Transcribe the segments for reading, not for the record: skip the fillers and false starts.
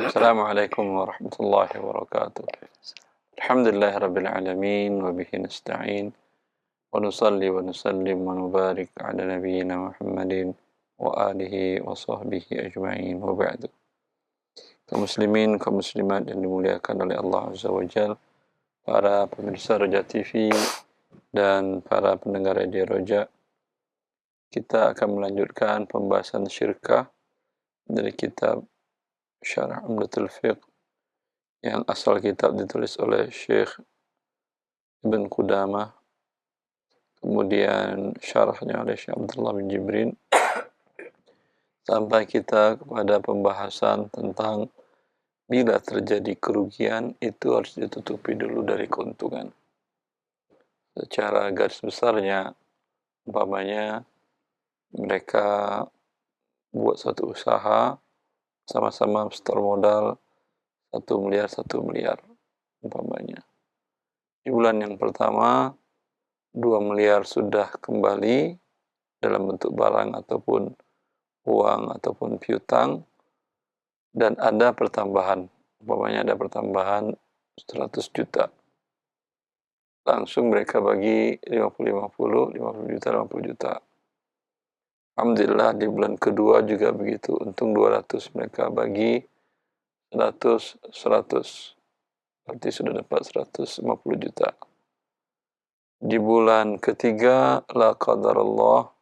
Assalamualaikum warahmatullahi wabarakatuh. Alhamdulillah rabbil alamin wa bihi nasta'in wa nusalli wa nusallim wa nubarik ala nabiyyina Muhammadin wa alihi wa sahbihi ajma'in wa ba'du. Kaum muslimin, kaum muslimat yang dimuliakan oleh Allah Azza wa Jal, para pemirsa Roja TV dan para pendengar Radio Roja, kita akan melanjutkan pembahasan syirkah dari kitab Syarah Umdatul Fiqh yang asal kitab ditulis oleh Syekh Ibn Qudamah, kemudian syarahnya oleh Syekh Abdullah bin Jibrin, sampai kita kepada pembahasan tentang bila terjadi kerugian itu harus ditutupi dulu dari keuntungan. Secara garis besarnya, umpamanya mereka buat satu usaha, sama-sama setor modal 1 miliar umpamanya. Di bulan yang pertama 2 miliar sudah kembali dalam bentuk barang ataupun uang ataupun piutang, dan ada pertambahan, umpamanya ada pertambahan 100 juta. Langsung mereka bagi 50 juta, 50 juta. Alhamdulillah di bulan kedua juga begitu, untung 200, mereka bagi 100, berarti sudah dapat 150 juta. Di bulan ketiga, la qadarullah,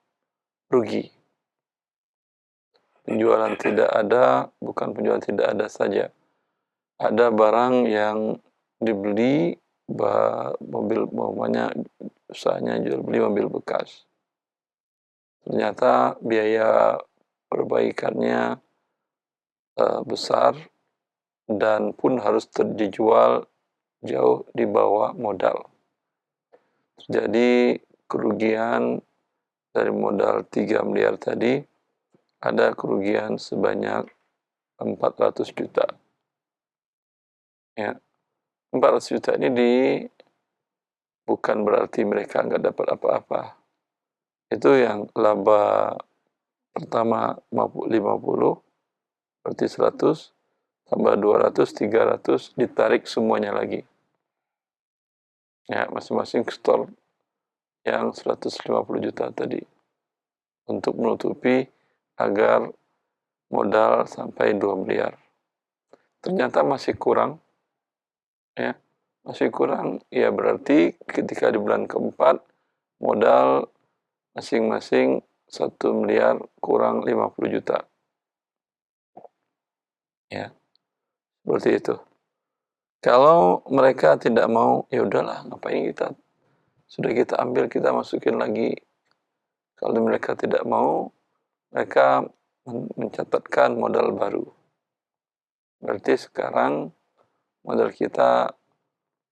rugi. Penjualan tidak ada, bukan penjualan tidak ada saja. Ada barang yang dibeli, mobil, umpamanya usahanya jual beli mobil bekas. Ternyata biaya perbaikannya besar dan pun harus dijual jauh di bawah modal. Jadi kerugian dari modal 3 miliar tadi, ada kerugian sebanyak 400 juta. Ya, 400 juta ini bukan berarti mereka nggak dapat apa-apa. Itu yang laba pertama 50, berarti 100, tambah 200, 300, ditarik semuanya lagi. Ya, masing-masing store yang 150 juta tadi, untuk menutupi agar modal sampai 2 miliar. Ternyata masih kurang, ya, masih kurang, ya berarti ketika di bulan keempat, modal masing-masing 1 miliar kurang 50 juta. Ya, seperti itu. Kalau mereka tidak mau, ya udahlah, ngapain sudah kita ambil, kita masukin lagi. Kalau mereka tidak mau, mereka mencatatkan modal baru. Berarti sekarang modal kita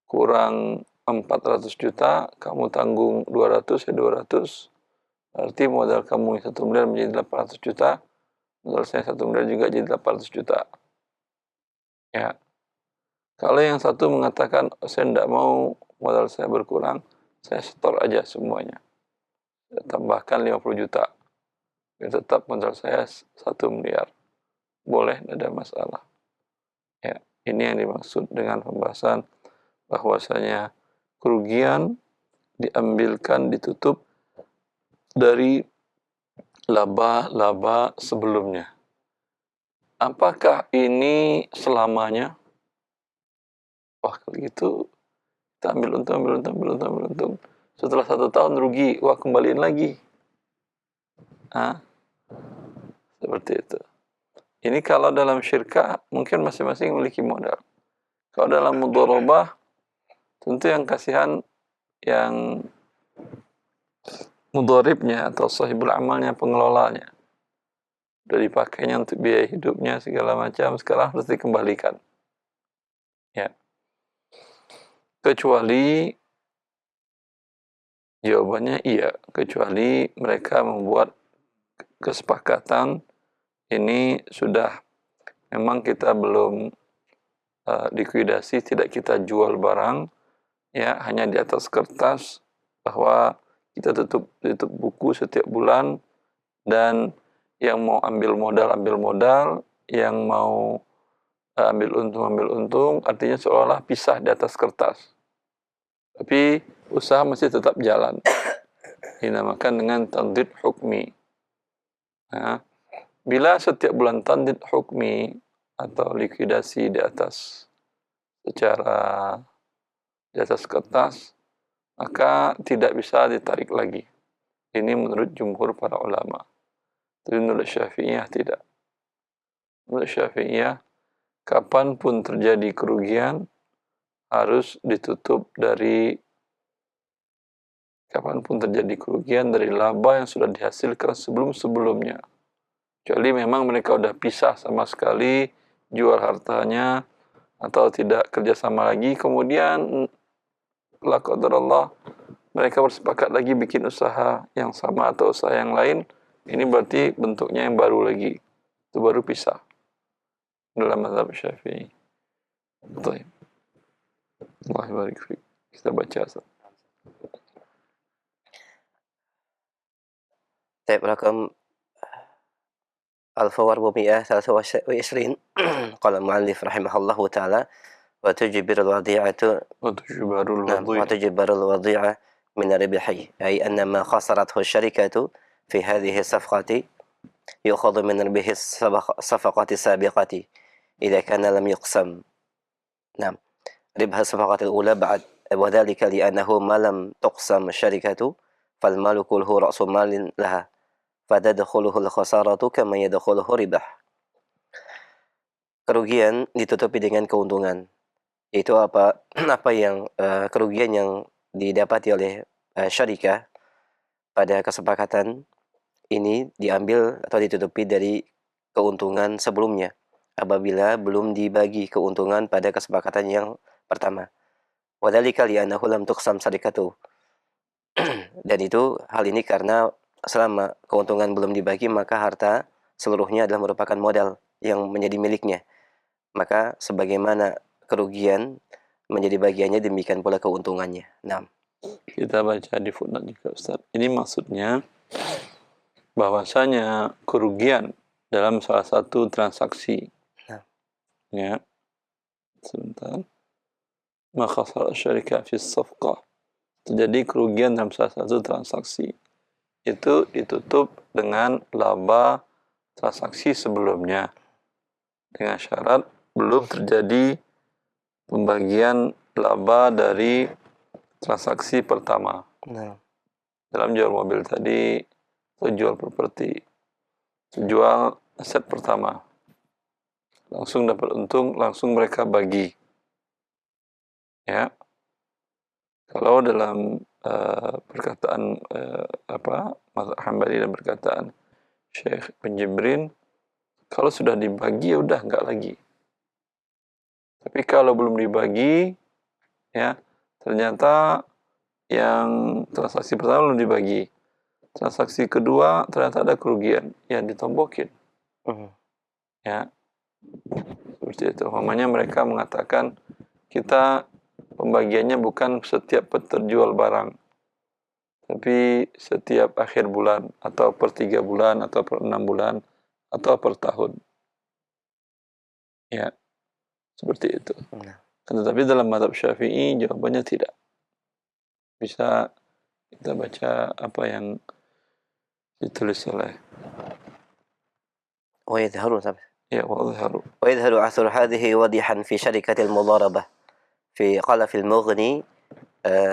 kurang 400 juta, kamu tanggung 200, ya 200. Berarti modal kamu 1 miliar menjadi 800 juta, modal saya 1 miliar juga jadi 800 juta. Ya. Kalau yang satu mengatakan, saya tidak mau modal saya berkurang, saya setor aja semuanya. Saya tambahkan 50 juta. Ya, tetap modal saya 1 miliar. Boleh, tidak ada masalah. Ya, ini yang dimaksud dengan pembahasan bahwasanya kerugian diambilkan, ditutup dari laba-laba sebelumnya. Apakah ini selamanya? Wah, kalau gitu kita ambil untung. Setelah 1 tahun rugi, wah kembaliin lagi. Seperti itu. Ini kalau dalam syirkah mungkin masing-masing memiliki modal. Kalau dalam mudharabah, tentu yang kasihan yang mudharibnya atau sahibul amalnya, pengelolanya. Sudah dipakainya untuk biaya hidupnya segala macam, sekarang harus dikembalikan. Ya. Kecuali, jawabannya iya, kecuali mereka membuat kesepakatan, ini sudah memang kita belum likuidasi, tidak kita jual barang, ya, hanya di atas kertas, bahwa kita tutup buku setiap bulan, dan yang mau ambil modal, yang mau ambil untung artinya seolah-olah pisah di atas kertas. Tapi usaha masih tetap jalan. Dinamakan dengan tandid hukmi. Nah, bila setiap bulan tandid hukmi atau likuidasi di atas kertas, maka tidak bisa ditarik lagi. Ini menurut jumhur para ulama. Tapi menurut Syafi'iyah tidak. Menurut Syafi'iyah, kapanpun terjadi kerugian, harus ditutup dari laba yang sudah dihasilkan sebelum-sebelumnya. Kecuali memang mereka sudah pisah sama sekali, jual hartanya, atau tidak kerjasama lagi, kemudian la qadarullah mereka bersepakat lagi bikin usaha yang sama atau usaha yang lain, ini berarti bentuknya yang baru lagi. Itu baru pisah. Dalam mazhab Syafi'i. Baik. Allah barik fiik. Kita baca. Baik, رقم 1423 قال المؤلف رحمه الله تعالى وتجبر الوضيعة من الربح، أي أن ما خسرته الشركة في هذه الصفقة يؤخذ من ربح الصفقة السابقة إذا كان لم يقسم. نعم، ربح الصفقة الأولى بعد، وذلك لأنه ما لم تقسم الشركة فالمال كله رأس مال لها فَتَدْخُلُهُ الْخَسَارَةُ كَمَا يَدْخُلُهُ رِبَحٌ. Kerugian ditutupi dengan keuntungan. Itu apa yang kerugian yang didapati oleh syarikah pada kesepakatan ini diambil atau ditutupi dari keuntungan sebelumnya apabila belum dibagi keuntungan pada kesepakatan yang pertama. وَذَلِكَ لِأَنَّهُ لَمْ تُقْسَمْ شَرِكَتُهُ. Dan itu hal ini karena selama keuntungan belum dibagi, maka harta seluruhnya adalah merupakan modal yang menjadi miliknya. Maka sebagaimana kerugian menjadi bagiannya, demikian pula keuntungannya. Nah, kita baca di footnote juga, Ustaz. Ini maksudnya bahwasanya kerugian dalam salah satu transaksi. Nah. Ya. Sebentar. Ma khasara syarikah fi safqah. Terjadi kerugian dalam salah satu transaksi. Itu ditutup dengan laba transaksi sebelumnya, dengan syarat belum terjadi pembagian laba dari transaksi pertama. Nah. Dalam jual mobil tadi, atau jual properti, jual aset pertama, langsung dapat untung, langsung mereka bagi. Ya, kalau dalam perkataan mazhab Hambali dan perkataan Syekh bin Jibrin, kalau sudah dibagi ya udah enggak lagi. Tapi kalau belum dibagi, ya ternyata yang transaksi pertama belum dibagi, transaksi kedua ternyata ada kerugian, ya ditombokin. Ya, seperti itu. Namanya mereka mengatakan kita pembagiannya bukan setiap terjual barang, tapi setiap akhir bulan, atau per 3 bulan, atau per 6 bulan, atau per tahun. Ya, seperti itu. Tetapi dalam mazhab Syafi'i jawabannya tidak. Bisa kita baca apa yang ditulis oleh ويظهر أثر هذه واضحا في شركة المضاربة قال في المغني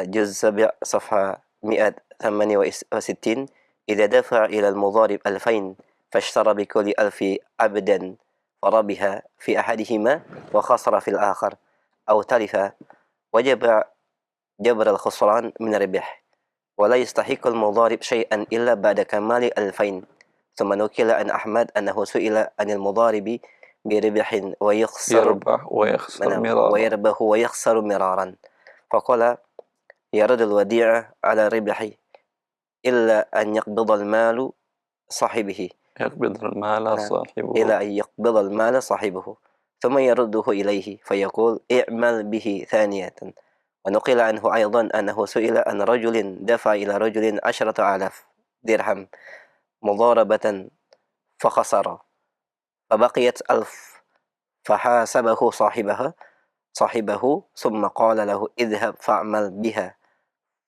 جزء 7 صفحة 168: إذا دفع إلى المضارب 2000 فاشترى بكل 1000 عبدا فربح في أحدهما وخسر في الآخر أو تلف وجب جبر الخسران من الربح ولا يستحق المضارب شيئا إلا بعد كمال 2000. ثم نقل عن أحمد أنه سئل عن المضارب بربح ويربح ويخسر مرارا فقال يرد الوديعة على الربح إلا أن يقبض المال صاحبه ثم يرده إليه فيقول اعمل به ثانية. ونقل عنه أيضا أنه سئل عن رجل دفع إلى رجل 10,000 درهم مضاربة فخسر فبقيت 1000 فحاسبه صاحبه ثم قال له اذهب فاعمل بها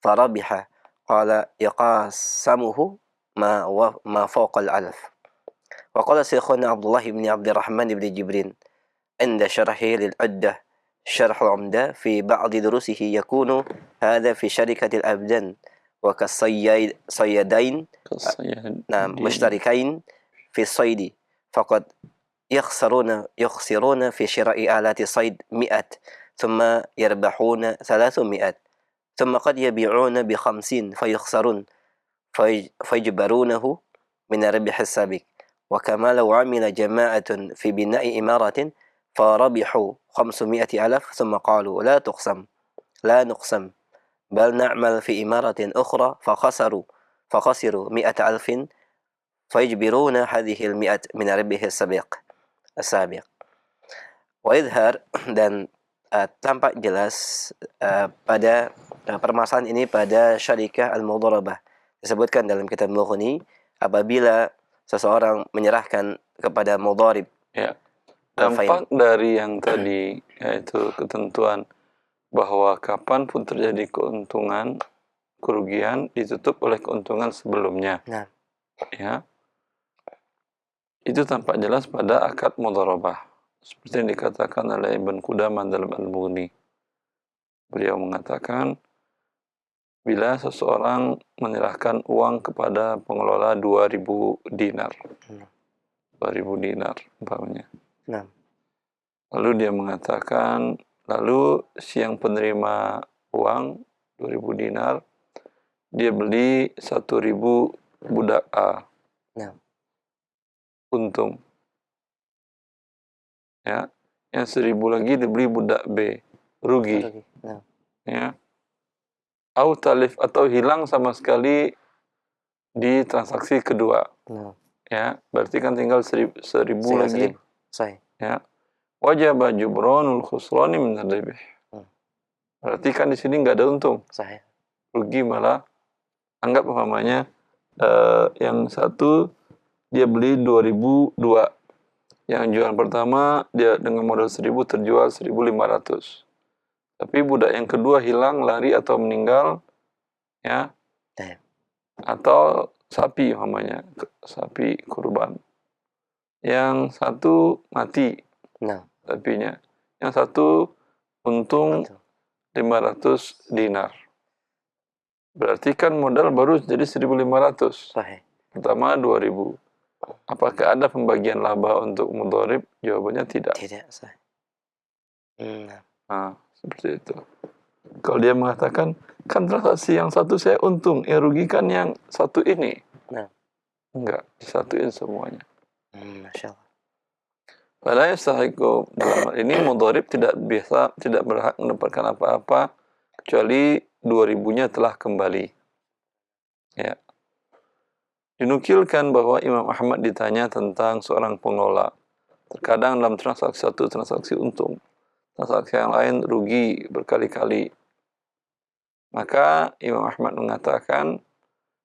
فربح قال يقاسمه ما فوق الألف. وقال شيخنا عبد الله بن عبد الرحمن بن جبرين عند شرحه للعدة شرح العمدة في بعض دروسه يكون هذا في شركة الأبدان وكالصيدين نعم مشتركين في الصيد فقد يخسرون في شراء آلات صيد 100 ثم يربحون 300 ثم قد يبيعون ب50 فيخسرون فيجبرونه من الربح السابق. وكما لو عمل جماعة في بناء إمارة فربحوا 500,000 ثم قالوا لا نقسم بل نعمل في إمارة أخرى فخسروا 100,000 فيجبرون هذه 100 من الربح السابق. وإظهار dan tampak jelas pada permasalahan ini pada syarikah al-mudharabah. Disebutkan dalam kitab Mughni apabila seseorang menyerahkan kepada mudharib. Ya. Dampak dari yang tadi yaitu ketentuan bahwa kapanpun terjadi keuntungan, kerugian ditutup oleh keuntungan sebelumnya. Nah. Ya. Itu tampak jelas pada akad mudharabah. Seperti yang dikatakan oleh Ibn Qudamah dalam Al-Mughni. Beliau mengatakan, bila seseorang menyerahkan uang kepada pengelola 2.000 dinar. 2.000 dinar umpamanya. Nah. Lalu dia mengatakan, lalu si yang penerima uang 2.000 dinar, dia beli 1.000 budak A. Nah. Untung. Ya, yang 1.000 lagi dibeli budak B, rugi. Nah. Ya. Atau hilang sama sekali di transaksi kedua. Nah. Ya, berarti kan tinggal 1.000 lagi. Sahih. Ya. Wajib jubranul khusrani min ar-ribh. Berarti kan di sini nggak ada untung. Sahih. Rugi malah. Anggap umpamanya yang satu dia beli 2.002. Yang jualan pertama dia dengan modal 1.000 terjual 1.500. Tapi budak yang kedua hilang, lari atau meninggal, ya. Atau sapi umpamanya, sapi kurban. Yang satu mati. Nah. Sapinya. Yang satu untung 500 dinar. Berarti kan modal baru jadi 1.500. Sahih. Pertama 2.000. Apakah ada pembagian laba untuk mudharib? Jawabannya tidak. Tidak, sahih. Nah, seperti itu. Kalau dia mengatakan, kan transaksi yang satu saya untung, yang rugikan yang satu ini. Nah. Enggak, disatuin semuanya. Masya Allah. Padahal yastahiqu dalam hal ini mudharib tidak berhak mendapatkan apa-apa kecuali 2.000-nya telah kembali. Ya. Dinukilkan bahwa Imam Ahmad ditanya tentang seorang pengelola. Terkadang dalam satu transaksi untung, transaksi yang lain rugi berkali-kali. Maka Imam Ahmad mengatakan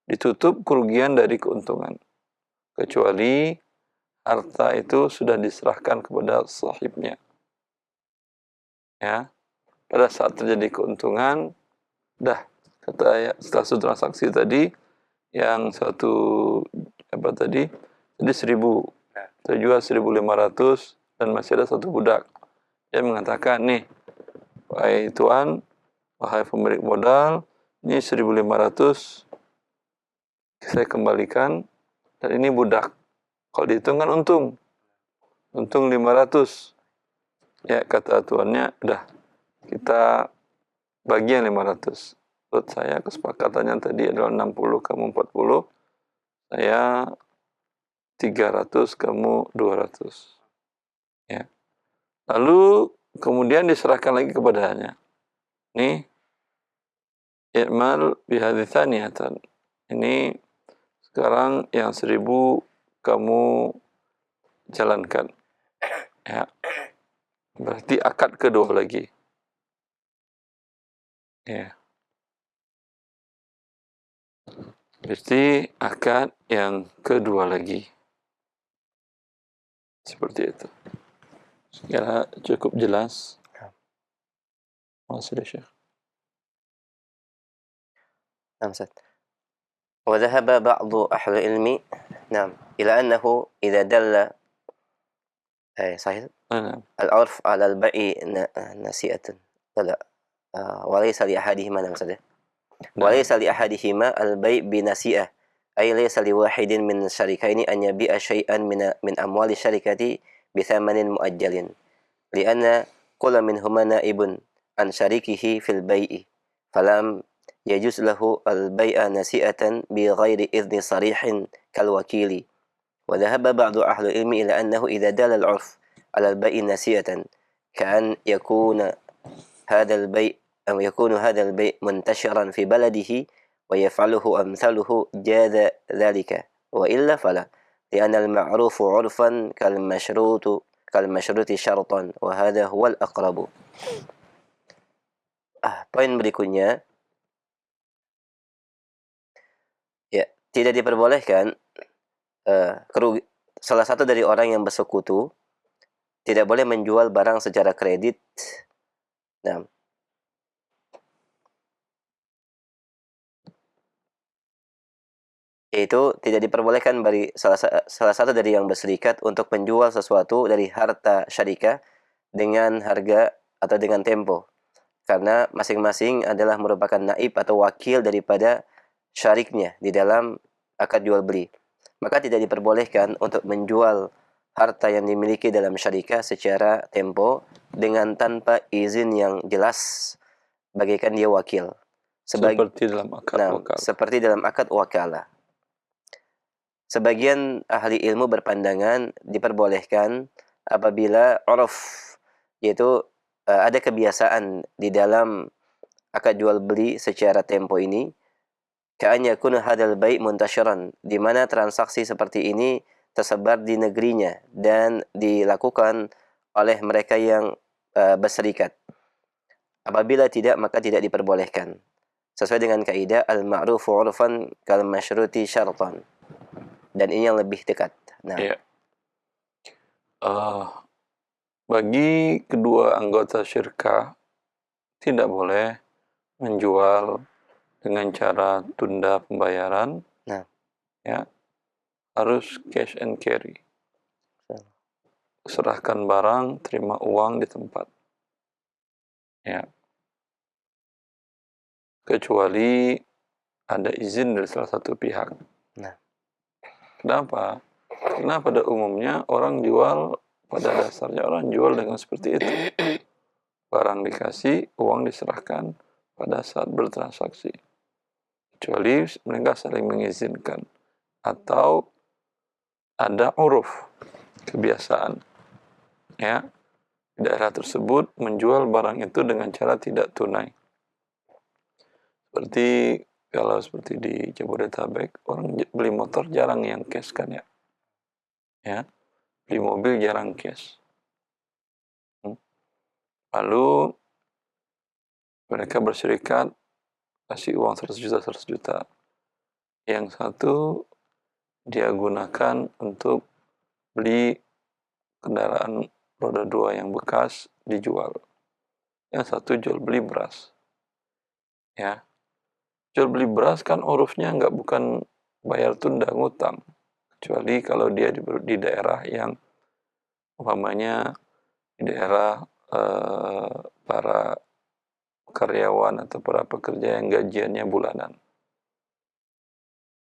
ditutup kerugian dari keuntungan. Kecuali harta itu sudah diserahkan kepada sahibnya. Ya. Pada saat terjadi keuntungan, kata status transaksi tadi, yang satu apa tadi? Jadi 1.000, terjual 1.500 dan masih ada satu budak. Dia mengatakan, nih, wahai tuan, wahai pemilik modal, ini 1.500 saya kembalikan, dan ini budak. Kalau dihitung kan untung 500. Ya, kata tuannya, udah, kita bagian 500. Menurut saya kesepakatannya tadi adalah 60, kamu 40, saya 300, kamu 200. Ya. Lalu kemudian diserahkan lagi kepadanya. Nih, i'mal bihadhi thaniyatan. Ini sekarang yang 1.000 kamu jalankan. Ya. Berarti akad kedua lagi. Ya. Berarti akad yang kedua lagi. Seperti itu. Sekira cukup jelas. Masih Syekh. نعم أستاذ. وذهب بعض أهل العلم نعم إلى أنه إذا دل صحيح Nah, العرف على البيع نسيئة لا وليس لأحدهما نعم أستاذ وليس لأحدهما البيع بنسيئة أي ليس لواحد من الشريكين أن يبيع شيئا من أموال الشركة بثمن مؤجل لأن كل منهما نائب عن شريكه في البيع فلم يجوز له البيع نسيئة بغير إذن صريح كالوكيل وذهب بعض أهل العلم إلى أنه إذا دل العرف على البيع نسيئة كأن يكون هذا البيع منتشرا في بلده ويفعله أمثاله جاز ذلك وإلا فلا لأن المعروف عرفا كالمشروط شرطا وهذا هو الأقرب. Poin berikutnya, ya, tidak diperbolehkan salah satu dari orang yang bersekutu tidak boleh menjual barang secara kredit. Nah, itu tidak diperbolehkan bagi salah satu dari yang berserikat untuk menjual sesuatu dari harta syarikah dengan harga atau dengan tempo. Karena masing-masing adalah merupakan naib atau wakil daripada syariknya di dalam akad jual beli. Maka tidak diperbolehkan untuk menjual harta yang dimiliki dalam syarikah secara tempo dengan tanpa izin yang jelas bagaikan dia wakil. seperti dalam akad wakalah. Seperti dalam akad wakalah. Sebagian ahli ilmu berpandangan diperbolehkan apabila uruf, yaitu ada kebiasaan di dalam akad jual beli secara tempo ini, ka'an yakuna hadzal bai' muntasyiran, di mana transaksi seperti ini tersebar di negerinya dan dilakukan oleh mereka yang berserikat. Apabila tidak, maka tidak diperbolehkan. Sesuai dengan kaidah al-ma'rufu 'urfan kal masyruti syartan. Dan ini yang lebih dekat. Nah, ya. Bagi kedua anggota syirkah tidak boleh menjual dengan cara tunda pembayaran. Nah, ya, harus cash and carry. Serahkan barang, terima uang di tempat. Ya. Kecuali ada izin dari salah satu pihak. Nah. Kenapa? Karena pada umumnya orang jual, pada dasarnya orang jual dengan seperti itu. Barang dikasih, uang diserahkan pada saat bertransaksi. Kecuali mereka saling mengizinkan. Atau ada uruf, kebiasaan. Ya, daerah tersebut menjual barang itu dengan cara tidak tunai. Seperti kalau seperti di Jabodetabek, orang beli motor jarang yang cash kan ya. Ya, beli mobil jarang cash. Lalu mereka berserikat kasih uang 100 juta. Yang satu dia gunakan untuk beli kendaraan roda 2 yang bekas dijual. Yang satu jual beli beras. Ya. Jual beli beras kan urufnya bukan bayar tunda ngutang. Kecuali kalau dia di daerah yang umpamanya di daerah para karyawan atau para pekerja yang gajiannya bulanan.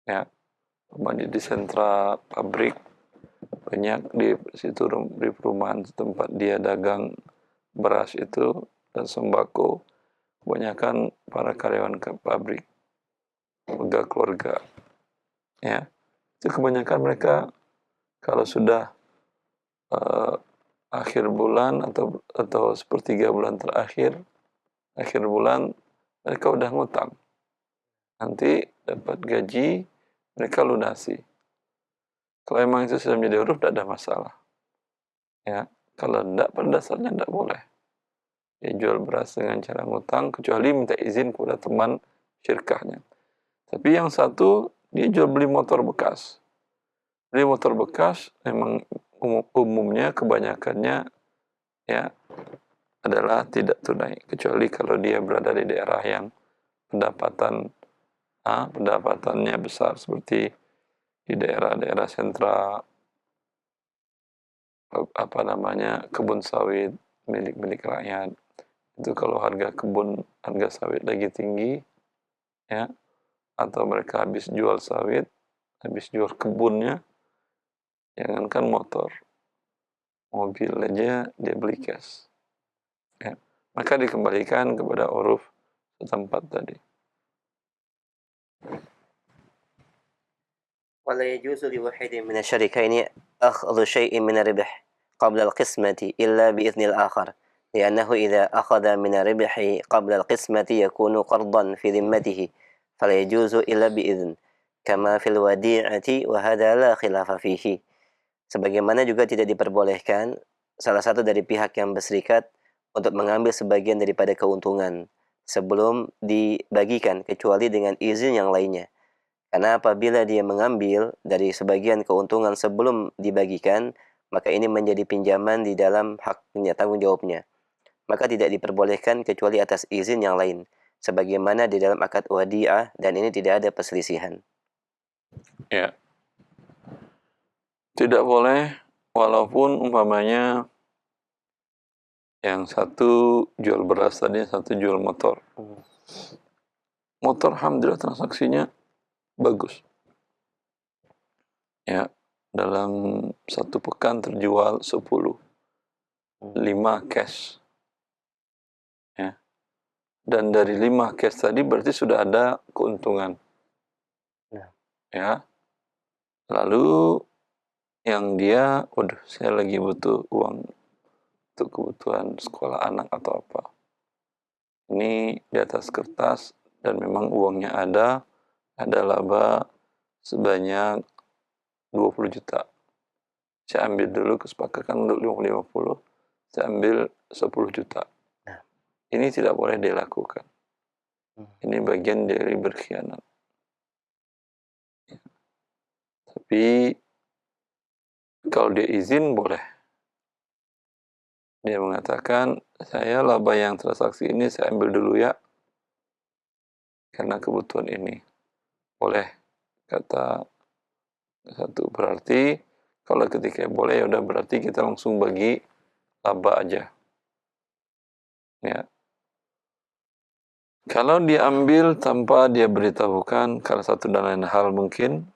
Ya, umpamanya di sentra pabrik banyak di situ di perumahan tempat dia dagang beras itu dan sembako, kebanyakan para karyawan ke pabrik, keluarga. Ya, itu kebanyakan mereka kalau sudah akhir bulan atau sepertiga bulan terakhir, akhir bulan mereka udah ngutang. Nanti dapat gaji mereka lunasi. Kalau memang itu sudah menjadi huruf, tidak ada masalah. Ya, kalau tidak, pada dasarnya tidak boleh. Dia jual beras dengan cara ngutang, kecuali minta izin kepada teman syirkahnya. Tapi yang satu, dia jual beli motor bekas. Beli motor bekas memang umumnya kebanyakannya ya adalah tidak tunai, kecuali kalau dia berada di daerah yang pendapatannya besar, seperti di daerah-daerah sentra kebun sawit milik rakyat. Itu kalau harga sawit lagi tinggi, ya, atau mereka habis jual sawit, habis jual kebunnya, jangankan motor, mobil aja dia beli cash, ya. Maka dikembalikan kepada uruf setempat tadi. ولا يجوز لواحد من الشريكين أخذ شيء من الربح قبل القسمة إلا بإذن الآخر لأنه إذا أخذ من الربح قبل القسمة يكون قرضا في ذمته فلا يجوز إلا بإذن كما في الوديعة وهذا لا خلاف فيه. Sebagaimana juga tidak diperbolehkan salah satu dari pihak yang berserikat untuk mengambil sebagian daripada keuntungan sebelum dibagikan kecuali dengan izin yang lainnya. Karena apabila dia mengambil dari sebagian keuntungan sebelum dibagikan, maka ini menjadi pinjaman di dalam haknya, tanggung jawabnya. Maka tidak diperbolehkan kecuali atas izin yang lain, sebagaimana di dalam akad wadi'ah, dan ini tidak ada perselisihan. Ya, tidak boleh, walaupun umpamanya yang satu jual beras tadi, satu jual motor. Motor alhamdulillah transaksinya bagus. Ya, dalam satu pekan terjual 10, 5 cash. Ya. Dan dari 5 cash tadi berarti sudah ada keuntungan. Ya. Lalu yang dia, waduh, saya lagi butuh uang untuk kebutuhan sekolah anak atau apa. Ini di atas kertas dan memang uangnya ada laba sebanyak 20 juta. Saya ambil dulu, kesepakatan untuk 50, saya ambil 10 juta. Ini tidak boleh dilakukan. Ini bagian dari berkhianat. Ya. Tapi kalau dia izin boleh. Dia mengatakan, saya laba yang transaksi ini saya ambil dulu ya, karena kebutuhan ini. Boleh, kata satu. Berarti kalau ketika boleh, ya udah, berarti kita langsung bagi laba aja. Ya. Kalau dia ambil tanpa dia beritahukan karena satu dan lain hal mungkin,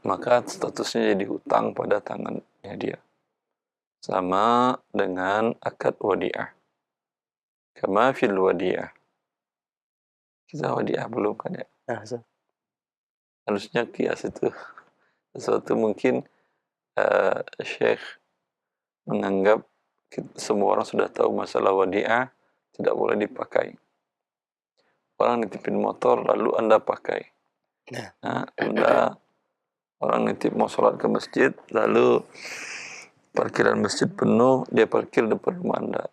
maka statusnya jadi hutang pada tangannya dia. Sama dengan akad wadi'ah. Kama fil wadi'ah. Kita wadi'ah belum kan ya? Harusnya kias itu. Sesuatu mungkin Syekh menganggap semua orang sudah tahu masalah wadi'ah, tidak boleh dipakai. Orang nitipin motor lalu Anda pakai. Nah, orang nitip mau sholat ke masjid, lalu parkiran masjid penuh, dia parkir depan rumah Anda.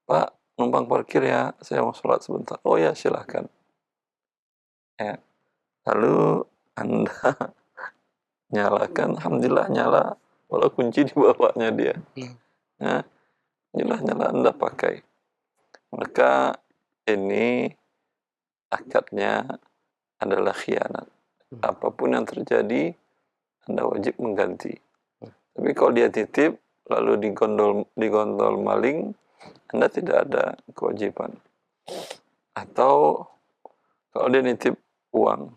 Pak, numpang parkir ya, saya mau sholat sebentar. Oh ya, silahkan. Ya. Lalu Anda nyalakan, alhamdulillah nyala, walau kunci di bawahnya dia. Ya, nyala Anda pakai. Maka ini akadnya adalah khianat. Apapun yang terjadi, Anda wajib mengganti. Tapi kalau dia titip, lalu digondol maling, Anda tidak ada kewajiban. Atau kalau dia nitip uang,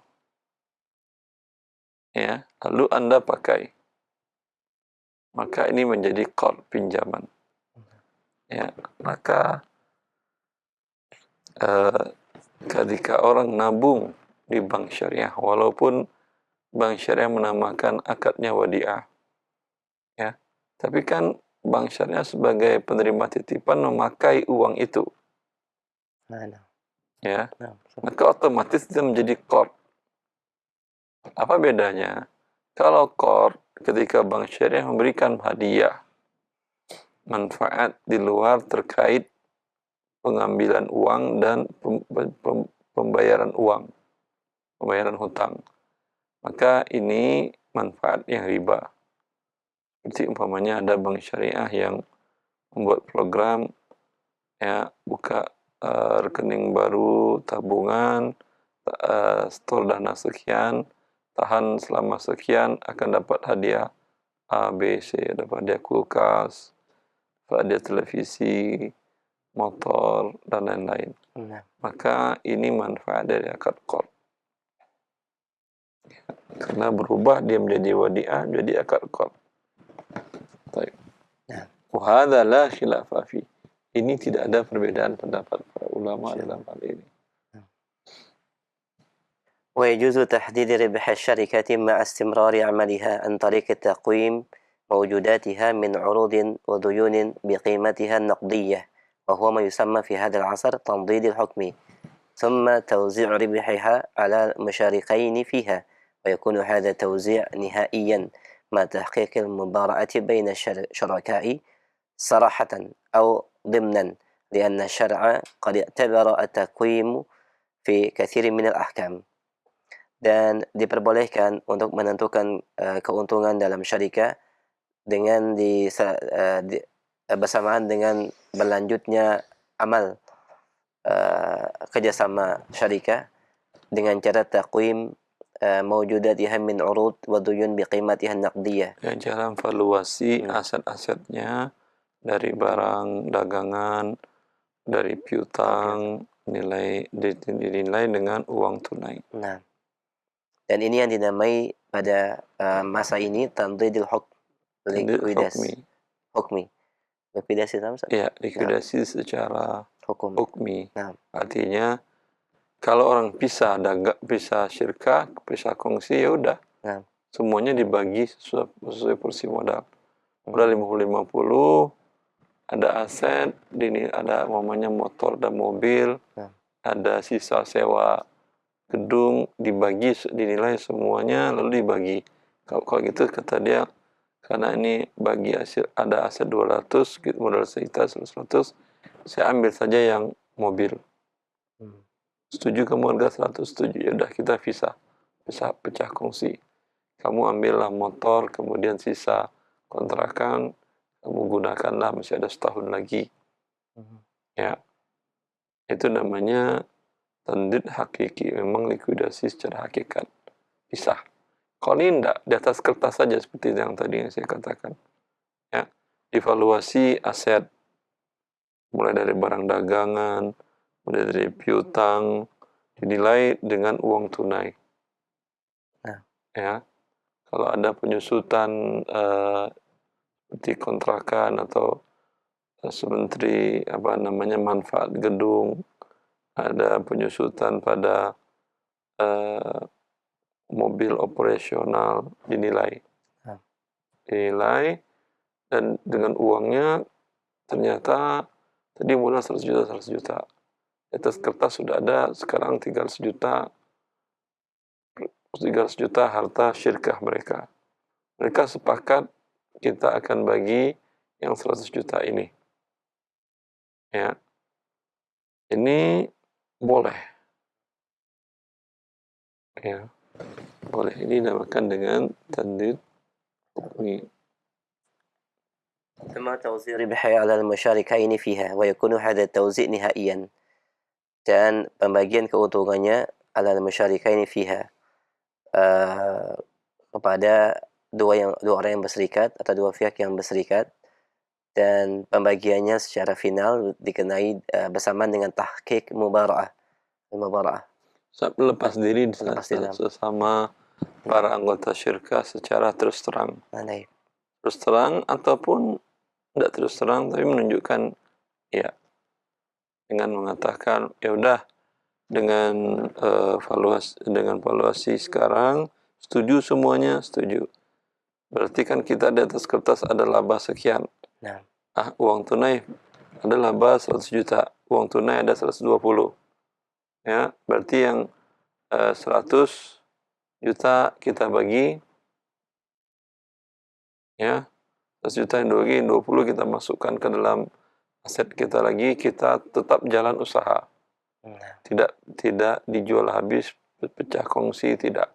ya, lalu Anda pakai, maka ini menjadi qard, pinjaman. Ya, maka ketika orang nabung di bank syariah, walaupun bank syariah menamakan akadnya wadi'ah, ya, tapi kan bank syariah sebagai penerima titipan memakai uang itu. Ya, maka otomatis itu menjadi qard. Apa bedanya? Kalau qard, ketika bank syariah memberikan hadiah, manfaat di luar terkait pengambilan uang dan pembayaran uang, pembayaran hutang, maka ini manfaat yang riba. Seperti umpamanya ada bank syariah yang membuat program, ya, buka rekening baru, tabungan, store dana sekian, tahan selama sekian, akan dapat hadiah A, B, C, dapat hadiah kulkas, dapat hadiah televisi, motor, dan lain-lain. Nah, Maka ini manfaat dari akad qard. Karena berubah dia menjadi wadi'ah, menjadi akad qard. Baik. nah, Wa hadza la khilafa fi. Ini tidak ada perbedaan pendapat para ulama dalam hal ini. ويجوز تحديد ربح الشركة مع استمرار عملها عن طريق تقويم موجوداتها من عروض وديون بقيمتها النقدية، وهو ما يسمى في هذا العصر تنضيد الحكم، ثم توزيع ربحها على المشاركين فيها، ويكون هذا توزيع نهائيا مع تحقيق المباراة بين الشركاء صراحة أو ضمنا، لأن الشرع قد اعتبر التقويم في كثير من الأحكام. Dan diperbolehkan untuk menentukan keuntungan dalam syarikat dengan bersamaan dengan berlanjutnya amal kerjasama syarikat dengan cara takwim mawjudatiha min urud wa duyun biqimatiha naqdiyah. Ya, cara valuasi aset-asetnya dari barang dagangan, dari piutang, dinilai dengan uang tunai. Nah, dan ini yang dinamai pada masa ini tandidil likuidasi hukmi. Likuidasi sama Ustaz? Ya, likuidasi secara Hukum. hukmi. Nah, Artinya kalau orang pisah syirkah, pisah kongsi, ya udah. nah, Semuanya dibagi sesuai porsi modal. Udah 50-50, ada aset, ada namanya motor dan mobil, ada sisa sewa gedung, dinilai semuanya lalu dibagi. Kalau gitu kata dia, karena ini bagi ada aset 200, modal kita 100, saya ambil saja yang mobil. Setuju kamu harga 100, setuju, ya udah kita pecah kongsi. Kamu ambillah motor, kemudian sisa kontrakan kamu gunakanlah, masih ada setahun lagi. Ya, itu namanya tandid hakiki, memang likuidasi secara hakikat, pisah. Kalau ini enggak, di atas kertas saja seperti yang tadi yang saya katakan. Ya, evaluasi aset, mulai dari barang dagangan, mulai dari piutang, dinilai dengan uang tunai. Ya, kalau ada penyusutan seperti kontrakan atau sementri manfaat gedung, ada penyusutan pada mobil operasional, dinilai dan dengan uangnya ternyata tadi mulai 100 juta. Di atas kertas sudah ada sekarang 300 juta harta syirkah mereka. Mereka sepakat kita akan bagi yang 100 juta ini. Ya. Ini boleh. Ya. Boleh. Ini dinamakan dengan tandid hukmi. ثم توزيع ربحها على المشاركين فيها ويكون هذا التوزيع نهائيا. Dan pembagian keuntungannya ala al-musyarikaini fiha kepada dua orang yang berserikat atau dua pihak yang berserikat, dan pembagiannya secara final dikenai bersamaan dengan tahqiq mubara'ah. Lepas diri sesama para anggota syirkah secara terus terang. Terus terang ataupun tidak terus terang, tapi menunjukkan ya dengan mengatakan ya udah dengan valuasi sekarang setuju semuanya, setuju. Berarti kan kita di atas kertas ada laba sekian. Uang tunai ada laba 100 juta, uang tunai ada 120. Ya, berarti yang 100 juta kita bagi, ya, 100 juta yang dibagi 20 kita masukkan ke dalam aset kita lagi, kita tetap jalan usaha. Tidak dijual habis, pecah kongsi, tidak.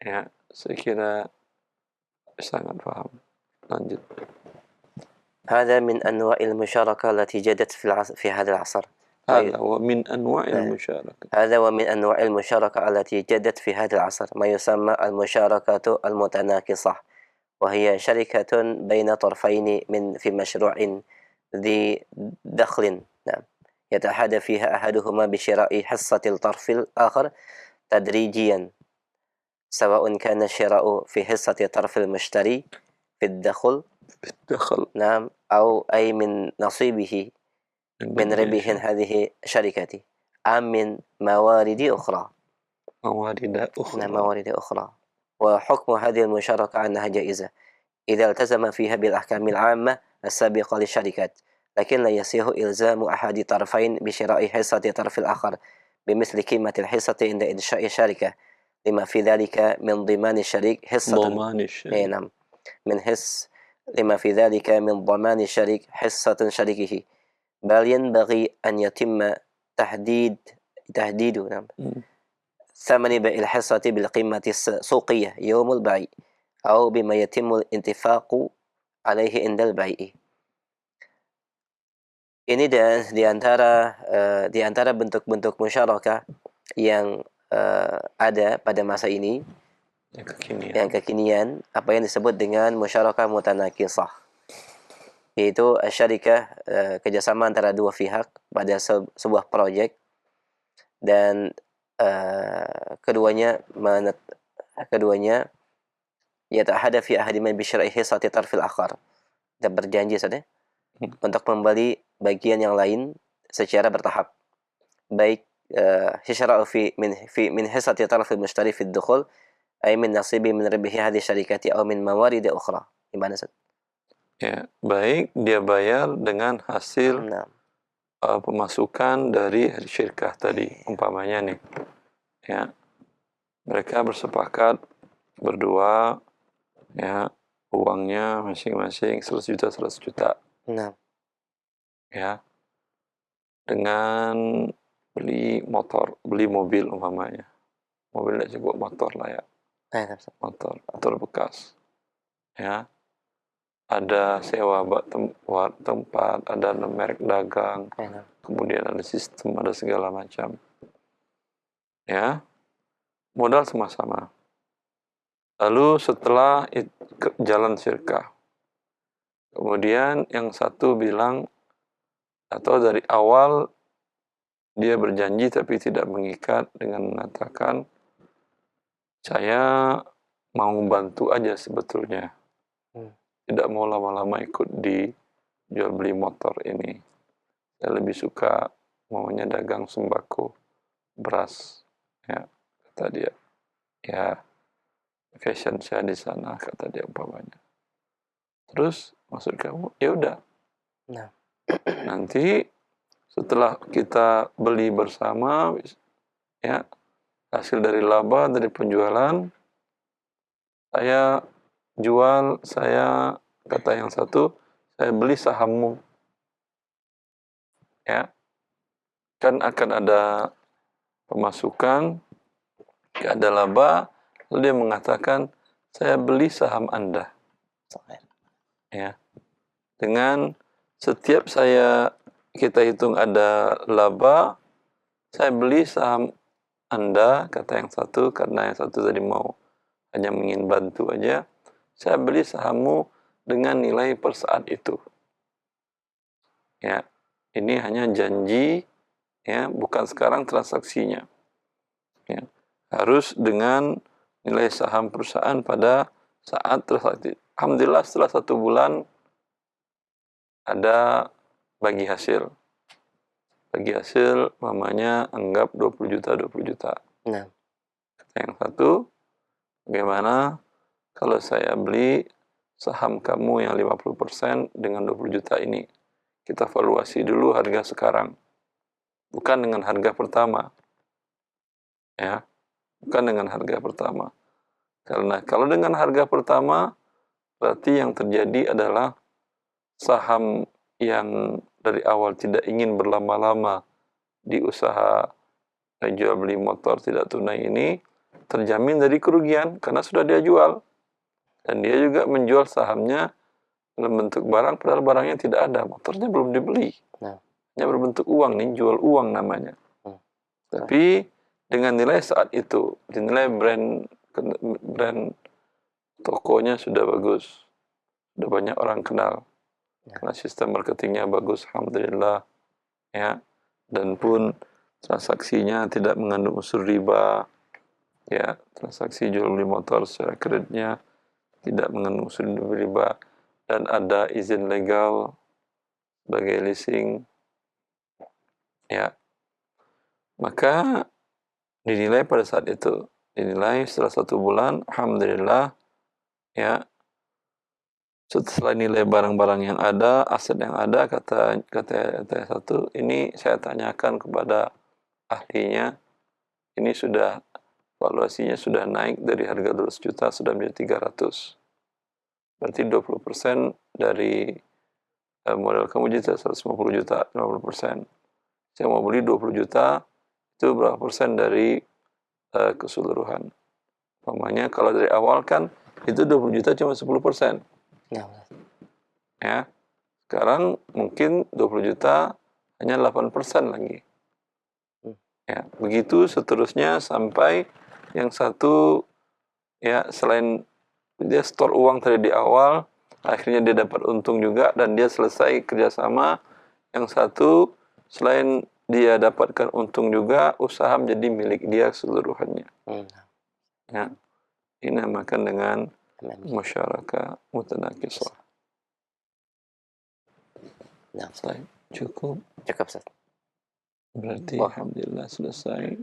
Ya, saya kira sangat paham. Lanjut. هذا من أنواع المشاركة التي جدت في هذا العصر. هذا ومن أنواع المشاركة. هذا ومن أنواع المشاركة التي جدت في هذا العصر ما يسمى المشاركة المتناقصة، وهي شركة بين طرفين في مشروع ذي دخل، نعم، يتحدى فيها أحدهما بشراء حصة الطرف الآخر تدريجيا، سواء كان الشراء في حصة طرف المشتري في الدخل، نعم، أو أي من نصيبه من ربح هذه الشركة أم من موارد أخرى. نعم، موارد أخرى. وحكم هذه المشاركة أنها جائزة إذا التزم فيها بالأحكام العامة السابقة للشركات، لكن لا يصح إلزام أحد الطرفين بشراء حصة الطرف الآخر بمثل قيمة الحصة عند إنشاء الشركة، لما في ذلك من ضمان الشريك حصة. نعم، لما في ذلك من ضمان الشريك حصة شريكه، بل ينبغي أن يتم تحديد نعم ثمن بيع الحصة بالقيمة السوقية يوم البيع أو بما يتم الاتفاق عليه عند البيع. Ini di antara bentuk-bentuk musyarakah yang ada pada masa ini, yang kekinian, apa yang disebut dengan musyarakah mutanakisah, yaitu syarikah, kerjasama antara dua pihak pada sebuah proyek, dan keduanya yatahada fi ahadima bi syara'i hissati tarfil akhar, dan berjanji saja untuk membeli bagian yang lain secara bertahap, baik syara'u min hissati tarfil mushtari fi ad-dukhul ay min nasibi min ribihi hadhihi syarikati aw min mawarid ukhra. Gimana, Ustaz? Ya, baik dia bayar dengan hasil pemasukan dari syirkah tadi, umpamanya nih, ya, mereka bersepakat berdua, ya, uangnya masing-masing 100 juta. Nah. Ya, dengan beli mobil umpamanya, mobil tidak cukup, motor lah ya, motor bekas, ya, ada sewa tempat, ada merek dagang, kemudian ada sistem, ada segala macam, ya, modal sama-sama. Lalu setelah jalan syirkah, kemudian yang satu bilang, atau dari awal dia berjanji tapi tidak mengikat dengan mengatakan, saya mau bantu aja sebetulnya, tidak mau lama-lama ikut di jual beli motor ini, saya lebih suka maunya dagang sembako, beras, ya, kata dia, ya, fashion saya di sana, kata dia umpamanya. Terus maksud kamu, ya udah, nanti setelah kita beli bersama, ya, hasil dari laba dari penjualan, saya jual, saya, kata yang satu, saya beli sahammu, ya, kan akan ada pemasukan, ada laba, lalu dia mengatakan, saya beli saham Anda, ya, dengan setiap kita hitung ada laba, saya beli saham Anda, kata yang satu, karena yang satu tadi mau hanya ingin bantu aja, saya beli sahammu dengan nilai per saat itu. Ya, ini hanya janji, ya, bukan sekarang transaksinya. Ya, harus dengan nilai saham perusahaan pada saat transaksi. Alhamdulillah setelah 1 bulan ada bagi hasil. Bagi hasil, mamanya anggap 20 juta. Nah. Kata yang satu, bagaimana kalau saya beli saham kamu yang 50% dengan 20 juta ini? Kita valuasi dulu harga sekarang. Bukan dengan harga pertama. Ya, bukan dengan harga pertama. Karena kalau dengan harga pertama, berarti yang terjadi adalah saham yang dari awal tidak ingin berlama-lama di usaha jual beli motor tidak tunai ini terjamin dari kerugian karena sudah dia jual, dan dia juga menjual sahamnya dalam bentuk barang, padahal barangnya tidak ada, motornya belum dibeli. Nah. Hanya berbentuk uang, nih jual uang namanya. Tapi dengan nilai saat itu, dinilai brand tokonya sudah bagus, sudah banyak orang kenal, karena sistem marketingnya bagus, alhamdulillah, ya, dan pun transaksinya tidak mengandung unsur riba, ya, transaksi jual beli motor secara kreditnya tidak mengandung unsur riba, dan ada izin legal sebagai leasing, ya, maka dinilai pada saat itu, dinilai setelah 1 bulan, alhamdulillah, ya, setelah nilai barang-barang yang ada, aset yang ada, kata satu, ini saya tanyakan kepada ahlinya, ini sudah valuasinya sudah naik dari harga 200 juta sudah menjadi 300. Berarti 20% dari modal kamu jadi 150 juta, 50%. Saya mau beli 20 juta, itu berapa persen dari keseluruhan. Umpamanya kalau dari awal kan itu 20 juta cuma 10%. Ya. Sekarang mungkin 20 juta hanya 8% lagi. Ya, begitu seterusnya sampai yang satu, ya, selain dia store uang tadi di awal, akhirnya dia dapat untung juga dan dia selesai kerjasama. Yang satu, selain dia dapatkan untung juga, usaha menjadi milik dia keseluruhannya. Ya, ini namakan dengan musyarakah mutanakisah. Selesai. Cukup. Ustaz. Berarti alhamdulillah selesai.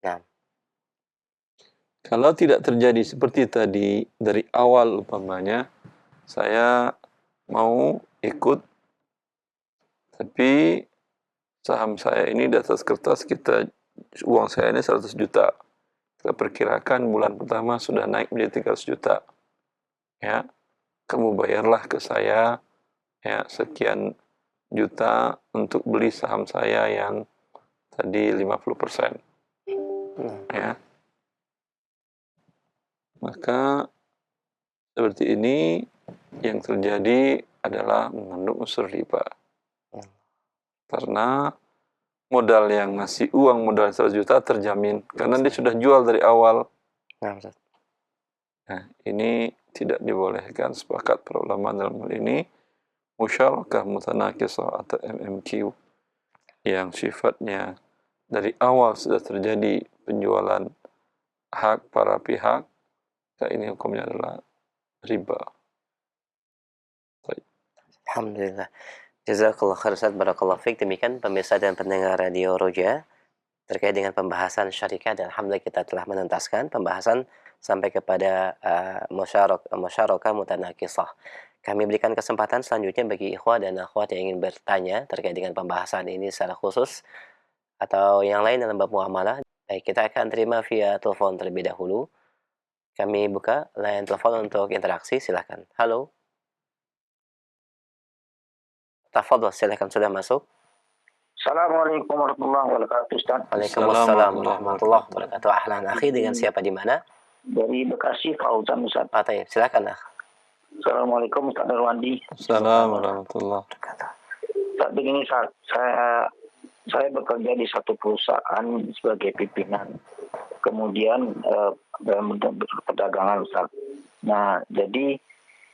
Nah. Kalau tidak terjadi seperti tadi dari awal, umpamanya saya mau ikut, tapi saham saya ini di atas kertas uang saya ini 100 juta. Kita perkirakan bulan pertama sudah naik menjadi 300 juta. Ya, kamu bayarlah ke saya, ya, sekian juta untuk beli saham saya yang tadi 50%. Ya. Maka seperti ini yang terjadi adalah mengandung unsur riba. Karena modal yang ngasih uang modal 100 juta terjamin karena dia sudah jual dari awal. Nah, ini tidak dibolehkan, sepakat para ulama dalam hal ini. Musyarakah mutanakisah atau MMQ yang sifatnya dari awal sudah terjadi penjualan hak para pihak, ini hukumnya adalah riba. Baik. Alhamdulillah. Jazakallah khair Ustaz, barakallahu fiik. Demikian pemirsa dan pendengar Radio Roja terkait dengan pembahasan syarikat, dan alhamdulillah kita telah menuntaskan pembahasan sampai kepada musyarakah mutanakisah. Kami berikan kesempatan selanjutnya bagi ikhwah dan akhwat yang ingin bertanya terkait dengan pembahasan ini secara khusus atau yang lain dalam bab muamalah. Baik, kita akan terima via telepon terlebih dahulu. Kami buka line telepon untuk interaksi, silahkan. Halo. Tafadhol, silahkan, sudah masuk. Assalamualaikum warahmatullahi wabarakatuh, Ustaz. Waalaikumsalam warahmatullahi wabarakatuh. Ahlan akhi, dengan siapa di mana? Dari Bekasi, Fauzan, Ustaz. Taib, silakan. Assalamualaikum Ustaz Darwandi. Assalamualaikum warahmatullahi wabarakatuh. Ustaz, begini, Ustaz, saya bekerja di satu perusahaan sebagai pimpinan. Kemudian dalam perdagangan, Ustaz. Nah, jadi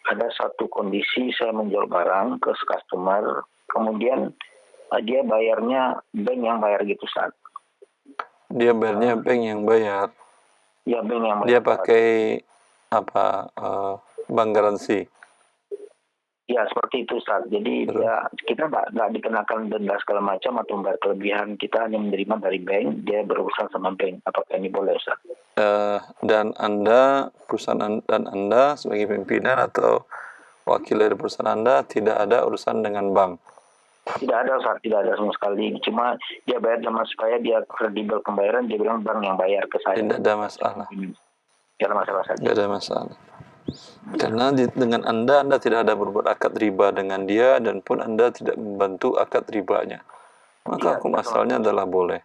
ada satu kondisi saya menjual barang ke customer, kemudian dia bayarnya bank yang bayar gitu, Ustaz. Dia bayarnya bank yang bayar. Ya, bank yang bayar. Dia pakai apa? Bank garansi. Ya, seperti itu, Ustaz. Jadi ya, kita nggak dikenakan denda segala macam atau membayar kelebihan. Kita hanya menerima dari bank, dia berurusan sama bank. Apakah ini boleh, Ustaz? Dan perusahaan Anda sebagai pimpinan atau wakil dari perusahaan Anda tidak ada urusan dengan bank? Tidak ada, Ustaz. Tidak ada sama sekali. Cuma dia bayar sama supaya dia kredibel pembayaran, dia bilang bank yang bayar ke saya. Tidak ada masalah. Tidak ada masalah saja. Tidak ada masalah. Karena dengan Anda tidak ada berbuat akad riba dengan dia, dan pun Anda tidak membantu akad ribanya. Maka hukum asalnya adalah boleh.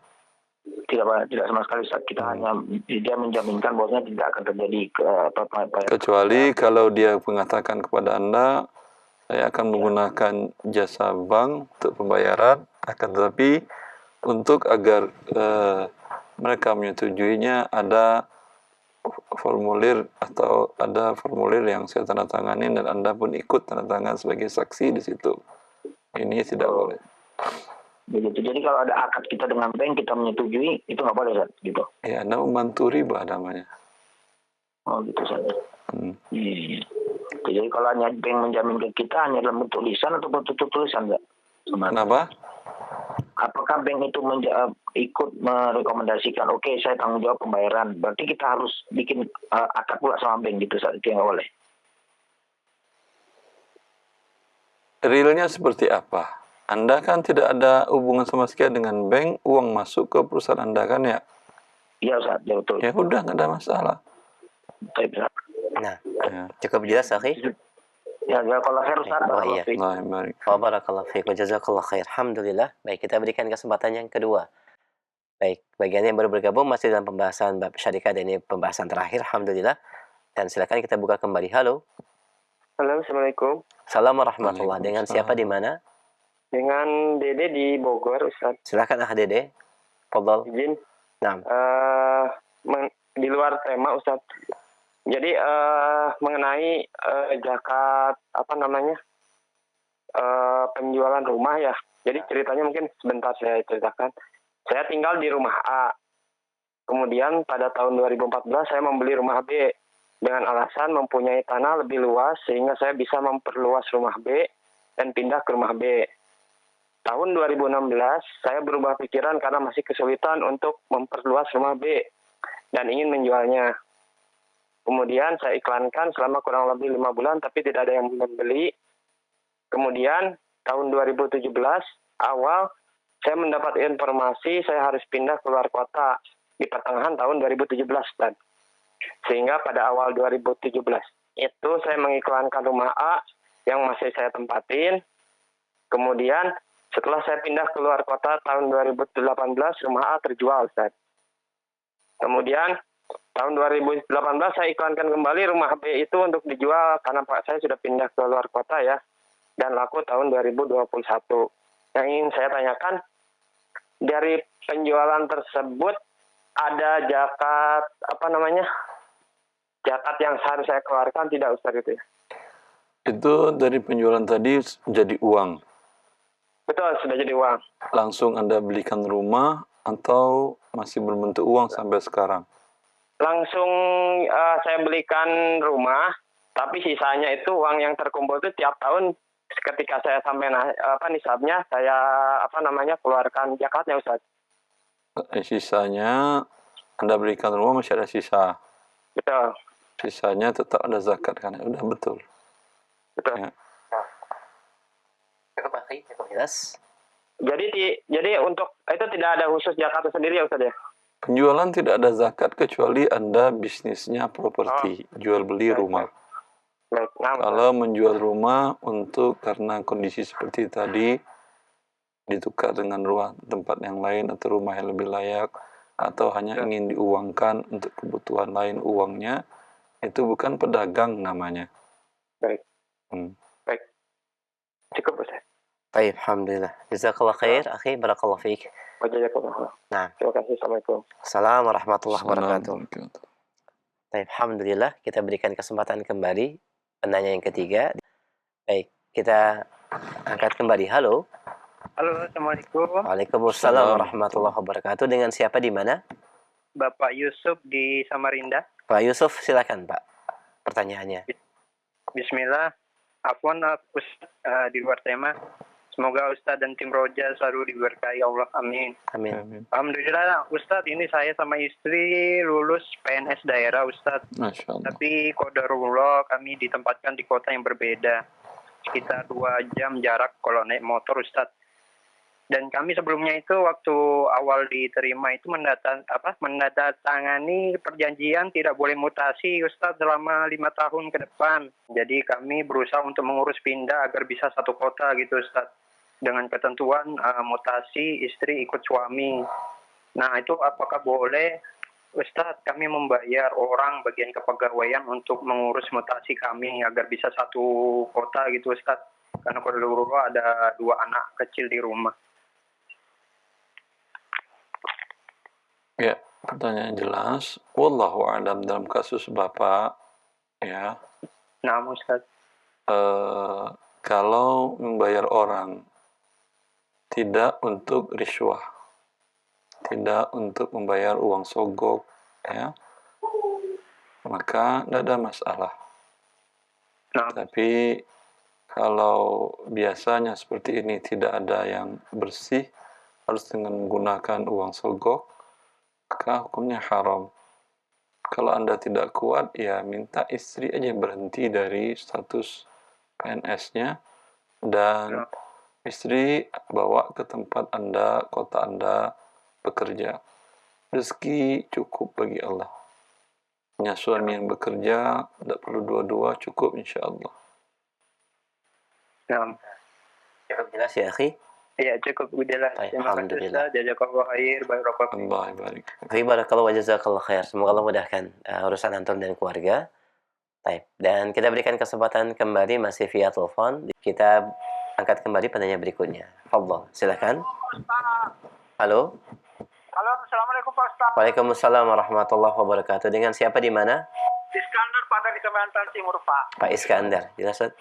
Tidak sama sekali Ustaz. Kita hanya dia menjaminkan bahwasanya tidak akan terjadi kecuali kalau dia mengatakan kepada Anda, saya akan menggunakan jasa bank untuk pembayaran, akan tetapi untuk agar mereka menyetujuinya ada formulir atau ada formulir yang saya tanda tangani dan Anda pun ikut tanda tangan sebagai saksi di situ. Ini tidak boleh. Begitu. Jadi kalau ada akad kita dengan bank kita menyetujui itu nggak boleh Ustaz, gitu. Ya, Anda membantu riba namanya. Oh gitu saja. Iya. Jadi kalau hanya bank menjamin ke kita hanya dalam bentuk lisan atau bentuk tulisan enggak? Kenapa? Apakah bank itu ikut merekomendasikan oke, saya tanggung jawab pembayaran, berarti kita harus bikin akad pula sama bank gitu saat itu nggak boleh. Realnya seperti apa? Anda kan tidak ada hubungan sama sekali dengan bank, uang masuk ke perusahaan Anda kan ya? Iya Ustaz, ya betul. Ya udah, nggak ada masalah. Baik, Ustaz. Nah, cukup jelas, akhi. Ya, kalau khair Ustaz. Oh iya. Baik. Barakallahu fiik wa jazakallahu khair. Alhamdulillah. Baik, kita berikan kesempatan yang kedua. Baik, bagian yang baru bergabung masih dalam pembahasan bab syarikat dan ini pembahasan terakhir. Alhamdulillah. Dan silakan kita buka kembali. Halo. Halo, Assalamualaikum. Assalamualaikum warahmatullahi. Dengan siapa di mana? Dengan Dede di Bogor, Ustaz. Silakan ah Dede. Fadhal. Izin. Nah. Di luar tema, Ustaz. Jadi mengenai zakat penjualan rumah ya. Jadi ceritanya mungkin sebentar saya ceritakan. Saya tinggal di rumah A. Kemudian pada tahun 2014 saya membeli rumah B dengan alasan mempunyai tanah lebih luas sehingga saya bisa memperluas rumah B dan pindah ke rumah B. Tahun 2016 saya berubah pikiran karena masih kesulitan untuk memperluas rumah B dan ingin menjualnya. Kemudian saya iklankan selama kurang lebih 5 bulan tapi tidak ada yang membeli. Kemudian tahun 2017 awal saya mendapat informasi saya harus pindah keluar kota di pertengahan tahun 2017 dan sehingga pada awal 2017 itu saya mengiklankan rumah A yang masih saya tempatin. Kemudian setelah saya pindah keluar kota tahun 2018 rumah A terjual Ustaz. Kemudian tahun 2018 saya iklankan kembali rumah B itu untuk dijual karena Pak saya sudah pindah ke luar kota ya dan laku tahun 2021. Yang ingin saya tanyakan dari penjualan tersebut ada zakat zakat yang harus saya keluarkan tidak Ustaz itu ya? Itu dari penjualan tadi jadi uang. Betul, sudah jadi uang. Langsung Anda belikan rumah atau masih berbentuk uang sampai sekarang? Langsung saya belikan rumah, tapi sisanya itu uang yang terkumpul itu tiap tahun ketika saya sampai nisabnya saya keluarkan zakatnya Ustaz. Sisanya Anda belikan rumah masih ada sisa. Betul. Sisanya tetap ada zakat kan? Udah betul. Betul. Ya. Cukup jelas. Jadi untuk itu tidak ada khusus zakat sendiri ya Ustaz ya? Penjualan tidak ada zakat kecuali Anda bisnisnya properti, jual beli rumah. Baik. Kalau menjual rumah karena kondisi seperti tadi ditukar dengan tempat yang lain atau rumah yang lebih layak atau hanya ingin diuangkan untuk kebutuhan lain uangnya, itu bukan pedagang namanya. Baik. Baik. Cukup Ustaz. Baik, alhamdulillah. Jazakallah khair, akhi, barakallahu fiik. Nah. Terima kasih. Assalamualaikum. Assalamualaikum warahmatullahi wabarakatuh. Baik, alhamdulillah kita berikan kesempatan kembali penanya yang ketiga. Baik, kita angkat kembali. Halo. Halo, Assalamualaikum. Waalaikumsalam warahmatullahi wabarakatuh. Dengan siapa di mana? Bapak Yusuf di Samarinda. Pak Yusuf, silakan Pak. Pertanyaannya. Bismillah. Afwan Ustaz, di luar tema. Semoga Ustadz dan tim Roja selalu diberkahi Allah. Amin. Amin. Alhamdulillah Ustadz, ini saya sama istri lulus PNS daerah Ustadz. Masya Allah. Tapi qadarullah kami ditempatkan di kota yang berbeda. Sekitar 2 jam jarak kalau naik motor Ustadz. Dan kami sebelumnya itu waktu awal diterima itu menandatangani perjanjian tidak boleh mutasi Ustadz selama 5 tahun ke depan. Jadi kami berusaha untuk mengurus pindah agar bisa satu kota gitu Ustadz. Dengan ketentuan mutasi istri ikut suami. Nah, itu apakah boleh Ustadz kami membayar orang bagian kepegawaian untuk mengurus mutasi kami agar bisa satu kota gitu Ustadz? Karena dulu ada 2 anak kecil di rumah. Ya, pertanyaan jelas. Wallahu a'lam dalam kasus Bapak, ya. Nah, Ustadz. Kalau membayar orang tidak untuk riswah, tidak untuk membayar uang sogok, ya, maka tidak ada masalah. Nah, Tapi kalau biasanya seperti ini tidak ada yang bersih, harus dengan menggunakan uang sogok, maka hukumnya haram. Kalau Anda tidak kuat, ya minta istri aja berhenti dari status PNS-nya dan istri bawa ke tempat Anda, kota Anda bekerja. Rezeki cukup bagi Allah. Punya suami yang bekerja, tidak perlu dua-dua, cukup insya Allah. nah. Cukup jelas ya, akhi? Ya, cukup jelas. Terima kasih Ustaz. Jazakallah khair. Barakallahu. Allah barik. Barakallahu wa jazakallahu khair. Semoga Allah mudahkan urusan antum dan keluarga. Baik. Dan kita berikan kesempatan kembali masih via telepon. Kita angkat kembali penanya berikutnya. Fadhal, silakan. Halo. Halo, Assalamualaikum Pak Ustaz. Waalaikumsalam warahmatullahi wabarakatuh. Dengan siapa di mana? Iskandar pada di Kalimantan Timur, Pak. Pak Iskandar. Jelas, Ustaz?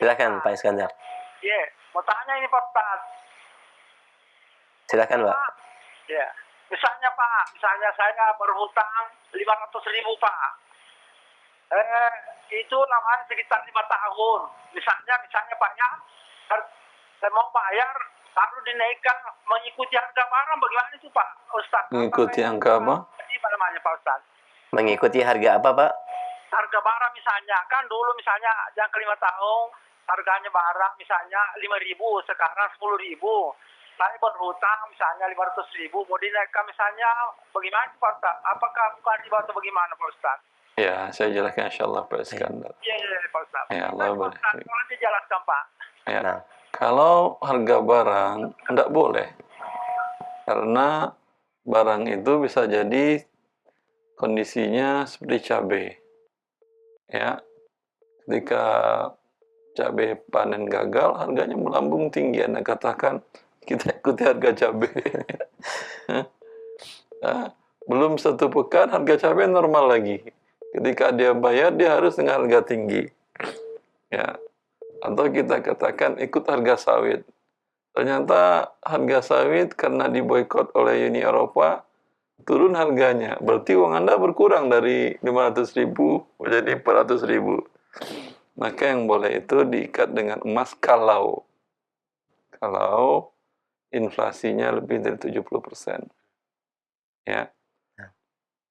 Silakan Pak Iskandar. Iya, mau tanya ini Pak Ustaz. Silakan, Pak. Iya. Misalnya saya berhutang 500.000 Pak. Itu lamanya sekitar 5 tahun. Misalnya Pak ya, saya mau bayar harus dinaikkan mengikuti harga barang, bagaimana itu Pak Ustaz? Mengikuti angka apa? Apa namanya Pak Ustaz? Mengikuti harga apa, Pak? Harga barang misalnya, kan dulu misalnya yang ke 5 tahun harganya barang misalnya 5.000, sekarang 10.000. Saya berhutang misalnya 500.000, mau dinaikkan misalnya, bagaimana Pak Ustaz? Apakah bukan riba atau bagaimana Pak Ustaz? Ya, saya jelaskan insyaallah Pak Iskandar. Iya Pak Ustaz. Ya, Allah barik. Tolong dijelaskan Pak. Ya. Nah. Kalau harga barang tidak boleh. Karena barang itu bisa jadi kondisinya seperti cabai. Ya. Ketika cabai panen gagal, harganya melambung tinggi. Anda katakan kita ikuti harga cabai. Nah, belum 1 pekan harga cabai normal lagi. Ketika dia bayar, dia harus dengan harga tinggi. Ya. Atau kita katakan ikut harga sawit. Ternyata harga sawit karena diboikot oleh Uni Eropa turun harganya. Berarti uang Anda berkurang dari 500.000 menjadi 400.000. Maka yang boleh itu diikat dengan emas kalau inflasinya lebih dari 70%. Ya.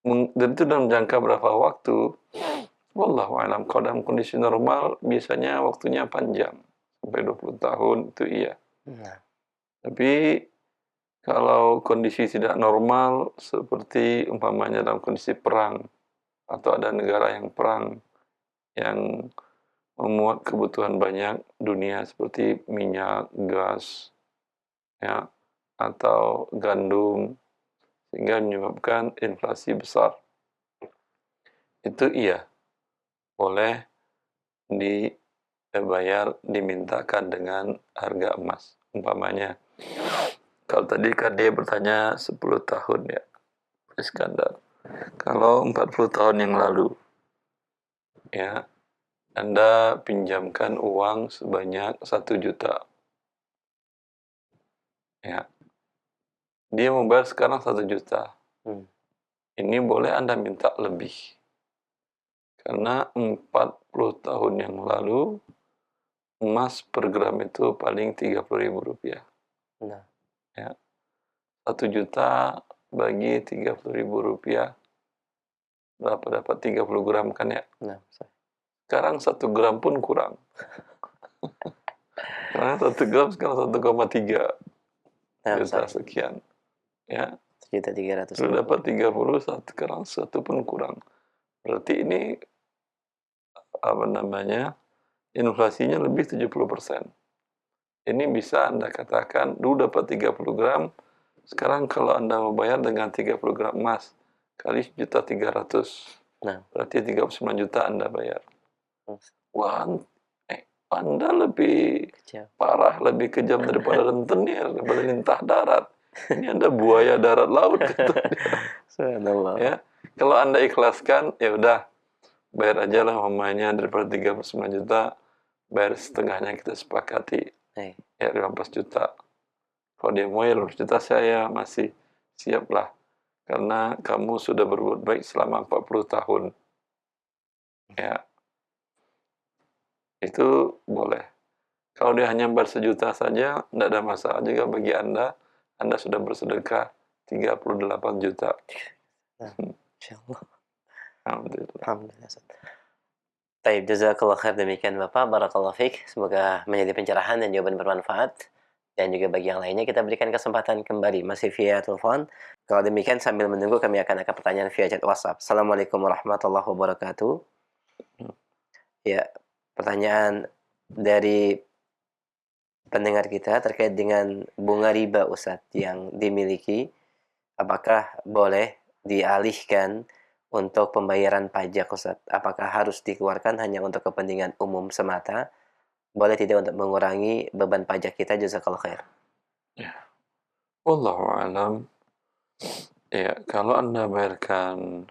Dan itu dalam jangka berapa waktu? Wallahu a'lam. Kalau dalam kondisi normal biasanya waktunya panjang, sampai 20 tahun itu iya. Tapi kalau kondisi tidak normal seperti umpamanya dalam kondisi perang atau ada negara yang perang yang memuat kebutuhan banyak dunia seperti minyak, gas, ya, atau gandum sehingga menyebabkan inflasi besar. Itu iya. Boleh dibayar, dimintakan dengan harga emas. Umpamanya, kalau tadi kan dia bertanya 10 tahun ya, Iskandar. Kalau 40 tahun yang lalu, ya, Anda pinjamkan uang sebanyak 1 juta. Ya. Dia membayar sekarang 1 juta. Ini boleh Anda minta lebih. Karena 40 tahun yang lalu, emas per gram itu paling Rp30.000. Nah. Ya. 1 juta bagi Rp30.000. Berapa dapat 30 gram kan ya? Nah. Sekarang 1 gram pun kurang. Karena 1 gram sekarang 1,3 juta sekian. Ya. 1.300.000. Sudah dapat 30, sekarang 1 pun kurang. Berarti ini inflasinya lebih 70%. Ini bisa Anda katakan dulu dapat 30 gram, Sekarang kalau Anda mau bayar dengan 30 gram emas kali 1.300.000, Nah, berarti 39 juta Anda bayar. hmm, Wah, Anda lebih kecil. parah, lebih kejam daripada rentenir, daripada lintah darat. Ini Anda buaya darat laut, kata dia. Subhanallah. Ya, kalau Anda ikhlaskan, ya udah, bayar aja lah mamanya daripada 39 juta, bayar setengahnya, kita sepakati. Ya 15 juta. Kalau dia mau ya 15 juta, saya masih siap lah. Karena kamu sudah berbuat baik selama 40 tahun. Ya, itu boleh. Kalau dia hanya bayar 1 juta saja, tidak ada masalah juga bagi Anda. Anda sudah bersedekah 38 juta. Nah, insyaallah. Alhamdulillah. Alhamdulillah. Baik, jazakallah khair, demikian Bapak, barakallahu fiik. Semoga menjadi pencerahan dan jawaban bermanfaat. Dan juga bagi yang lainnya kita berikan kesempatan kembali masih via telepon. Kalau demikian sambil menunggu kami akan angkat pertanyaan via chat WhatsApp. Assalamualaikum warahmatullahi wabarakatuh. Ya, pertanyaan dari pendengar kita terkait dengan bunga riba Ustadz yang dimiliki, apakah boleh dialihkan untuk pembayaran pajak Ustadz? Apakah harus dikeluarkan hanya untuk kepentingan umum semata? Boleh tidak untuk mengurangi beban pajak kita? Jazakallah khair. Ya. Wallahu alam. Ya, kalau Anda bayarkan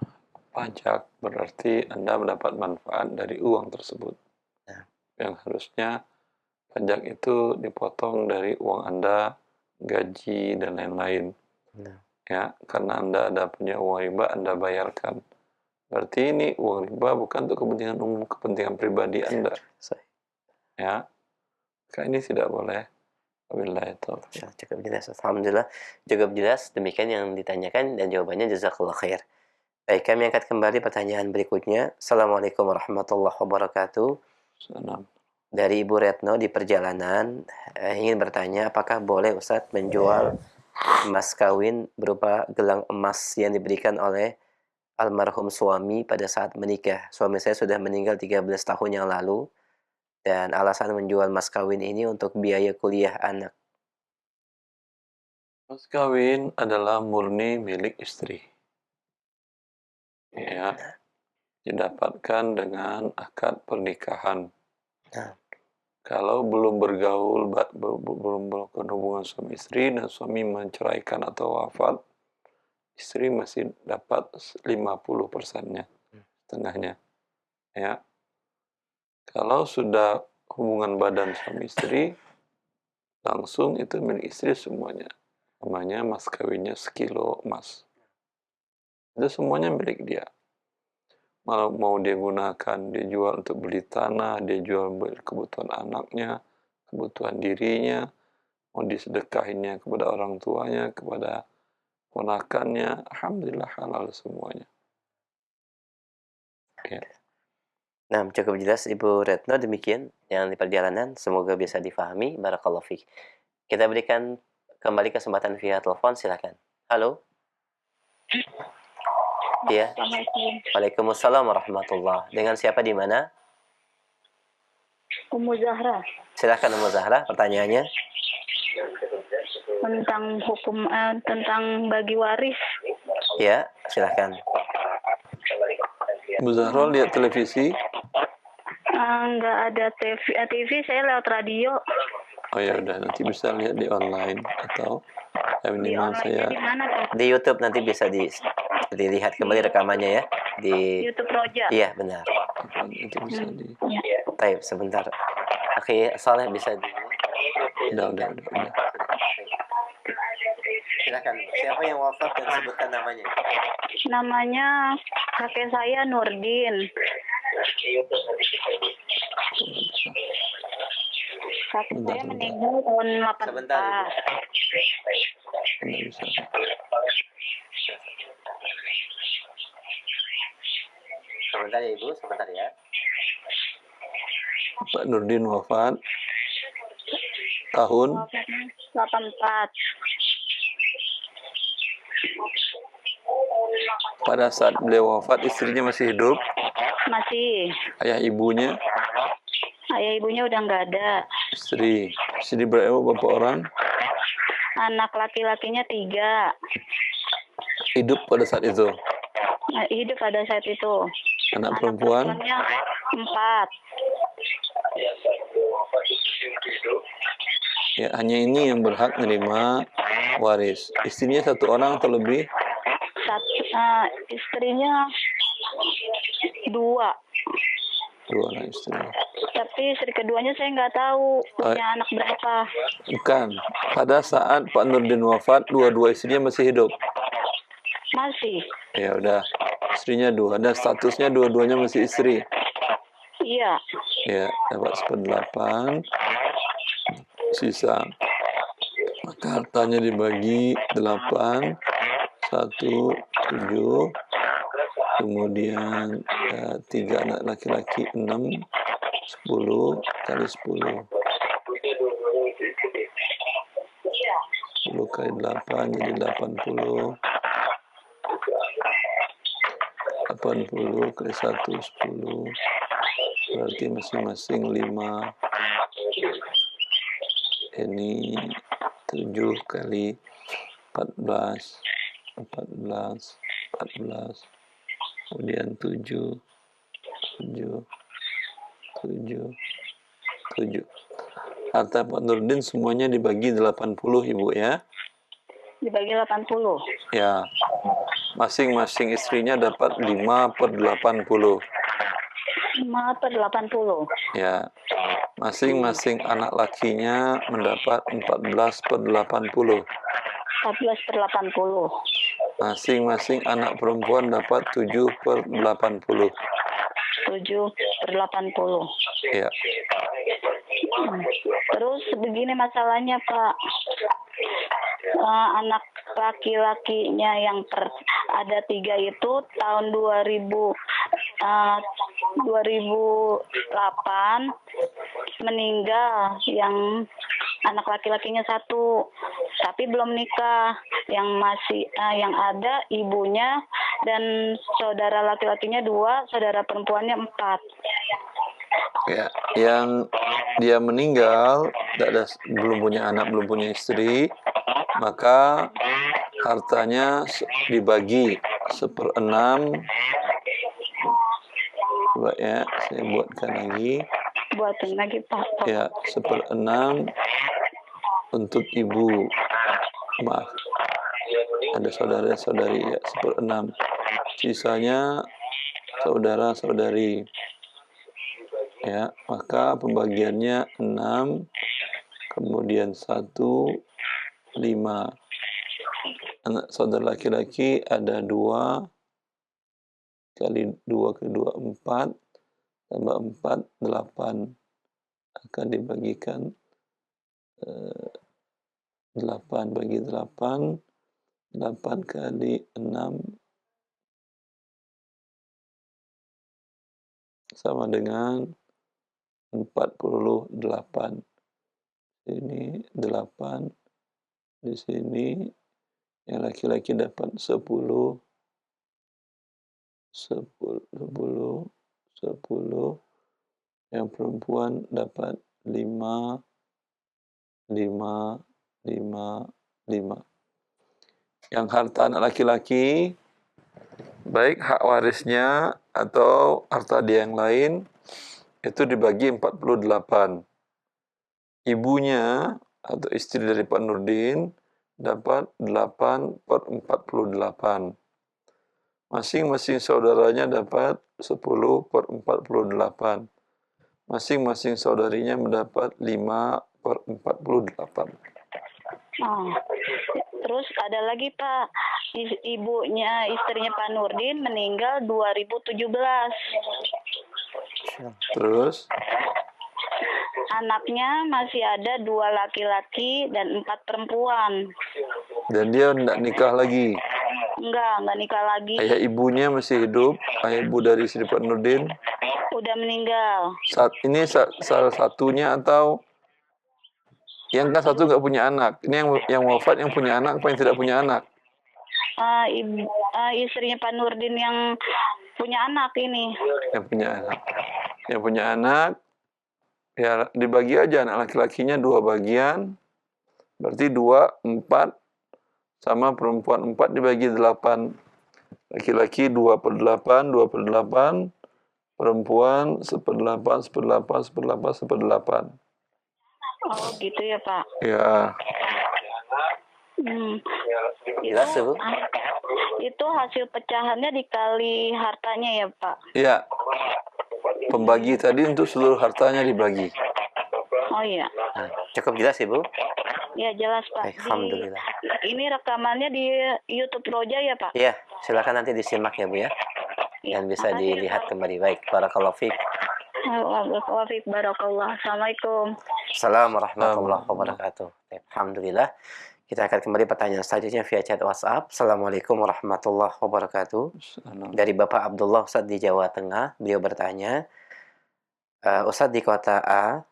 pajak, berarti Anda mendapat manfaat dari uang tersebut. Nah. Yang harusnya pajak itu dipotong dari uang Anda, gaji, dan lain-lain. Nah. Ya, karena Anda ada punya uang riba, Anda bayarkan. Berarti ini uang riba bukan untuk kepentingan umum, kepentingan pribadi Anda. Ya, maka ini tidak boleh. Wabillahi taufiq. Cukup jelas, alhamdulillah. Cukup jelas, demikian yang ditanyakan dan jawabannya jazakallah khair. Baik, kami angkat kembali pertanyaan berikutnya. Assalamualaikum warahmatullahi wabarakatuh. Salam. Dari Ibu Retno di perjalanan ingin bertanya, apakah boleh Ustadz menjual emas kawin berupa gelang emas yang diberikan oleh almarhum suami pada saat menikah? Suami saya sudah meninggal 13 tahun yang lalu dan alasan menjual emas kawin ini untuk biaya kuliah anak. Mas kawin adalah murni milik istri. Ya, didapatkan dengan akad pernikahan. Nah. Kalau belum bergaul, belum melakukan hubungan suami istri dan suami menceraikan atau wafat, istri masih dapat 50%-nya, setengahnya. Ya. Kalau sudah hubungan badan suami istri, langsung itu milik istri semuanya. Namanya mas kawinnya 1 kilo emas. Itu semuanya milik dia. Mau dia gunakan, dia jual untuk beli tanah, dia jual buat kebutuhan anaknya, kebutuhan dirinya, mau disedekahinnya kepada orang tuanya, kepada ponakannya, alhamdulillah halal semuanya. Ya. Nah, cukup jelas Ibu Retno, demikian yang di perjalanan, semoga bisa difahami. Barakallahu fiik. Kita berikan kembali kesempatan via telepon, silakan. Halo. Ya. Waalaikumsalam warahmatullahi. Dengan siapa di mana? Ummu Zahra. Silakan Ummu Zahra, pertanyaannya. Tentang hukum tentang bagi waris. Ya, silakan. Bu Zahra lihat televisi? Nggak ada TV, saya lewat radio. Oh ya udah, nanti bisa lihat di online atau minimal saya di mana tuh? Di YouTube nanti bisa dilihat kembali rekamannya ya di YouTube Roja. Iya, benar. nanti bisa di. Baik, sebentar. Oke, soalnya bisa di. Udah. Silakan. Siapa yang wafat dan sebutkan namanya? Namanya kakek saya Nurdin. Kakek saya meninggal tahun 84. Sebentar, Anda bisa. Sebentar ya Ibu, sebentar ya. Pak Nurdin wafat tahun 84. pada saat beliau wafat istrinya masih hidup, Masih. ayah ibunya, Ayah ibunya udah nggak ada. istri berapa berapa orang? Anak laki-lakinya 3. Hidup pada saat itu. Hidup pada saat itu. Anak perempuan? Perempuannya 4. Ya, hanya ini yang berhak menerima waris. Istrinya 1 orang atau lebih? Istrinya 2. 2 orang istri. Tapi istri keduanya saya nggak tahu punya anak berapa. Bukan. Pada saat Pak Nurdin wafat, 2 istrinya masih hidup. Masih. Ya udah. Istrinya 2 dan statusnya dua-duanya masih istri. Iya. Ya, dapat 1/8. Sisa. Maka hartanya dibagi 8, 1, 7. Kemudian 3 anak laki-laki 6, 10 kali 10. 10 kali 8 jadi 80. 80 kali 1, 10. Berarti masing-masing 5. Ini 7 kali 14. 14. Kemudian 7. Harta Pak Nurdin semuanya dibagi 80, Ibu ya. Dibagi 80. Ya. Masing-masing istrinya dapat 5/80. 5/80. Ya. Masing-masing anak lakinya mendapat 14/80. 14/80. Masing-masing anak perempuan dapat 7/80. 7/80. Ya. Terus begini masalahnya Pak, anak laki-lakinya yang ada 3 itu tahun 2008 meninggal, yang anak laki-lakinya 1, tapi belum nikah. Yang masih yang ada ibunya dan saudara laki-lakinya 2, saudara perempuannya 4. Ya, yang dia meninggal belum punya anak, belum punya istri, maka hartanya dibagi 1/6. Coba ya, saya buatkan lagi. Buatin lagi Pak. Ya, 1/6 untuk ibu. Maaf, ada saudara-saudari ya, 1/6. Sisanya saudara-saudari. Ya, maka pembagiannya 6, kemudian 1, 5. Anak saudara laki-laki ada 2, kali 2 ke 2, 4, tambah 4, 8. Akan dibagikan 8 bagi 8, 8 kali 6 sama dengan 48. Ini 8. Di sini yang laki-laki dapat 10. 10. Yang perempuan dapat 5. Yang harta anak laki-laki, baik hak warisnya atau harta dia yang lain, itu dibagi 48. Ibunya atau istri dari Pak Nurdin dapat 8/48. Masing-masing saudaranya dapat 10/48. Masing-masing saudarinya mendapat 5/48. Terus ada lagi Pak, istrinya Pak Nurdin meninggal 2017. Terus anaknya masih ada 2 laki-laki dan 4 perempuan. Dan dia tidak nikah lagi? Enggak nikah lagi. Ayah ibunya masih hidup? Ayah ibu dari Sri Pak Nurdin? Udah meninggal. Ini salah satunya atau yang kan satu nggak punya anak? Ini yang wafat yang punya anak apa yang tidak punya anak? Istrinya Pak Nurdin yang punya anak ini. Yang punya anak. Yang punya anak, ya dibagi aja anak laki-lakinya 2 bagian. Berarti 2, 4, sama perempuan 4 dibagi 8. Laki-laki 2/8, 2/8, perempuan 1/8, 1/8, 1/8, 1/8. Oh gitu ya Pak. Ya, Jelas, Bu? Itu hasil pecahannya dikali hartanya ya Pak. ya. Pembagi tadi untuk seluruh hartanya dibagi. Oh iya. Nah, cukup jelas, Ibu? Ya jelas Pak. Baik, alhamdulillah. Ini rekamannya di YouTube Roja ya Pak? Iya, silakan nanti disimak ya, Bu ya. Ya, Dan bisa makasih, dilihat Pak. kembali. Baik, barakallahu fiik. Wafik barakallah. Assalamualaikum. Assalamualaikum warahmatullahi wabarakatuh. Alhamdulillah. Kita akan kembali pertanyaan selanjutnya via chat WhatsApp. Assalamualaikum warahmatullahi wabarakatuh. Dari Bapak Abdullah Ustadz di Jawa Tengah, beliau bertanya, Ustadz di kota A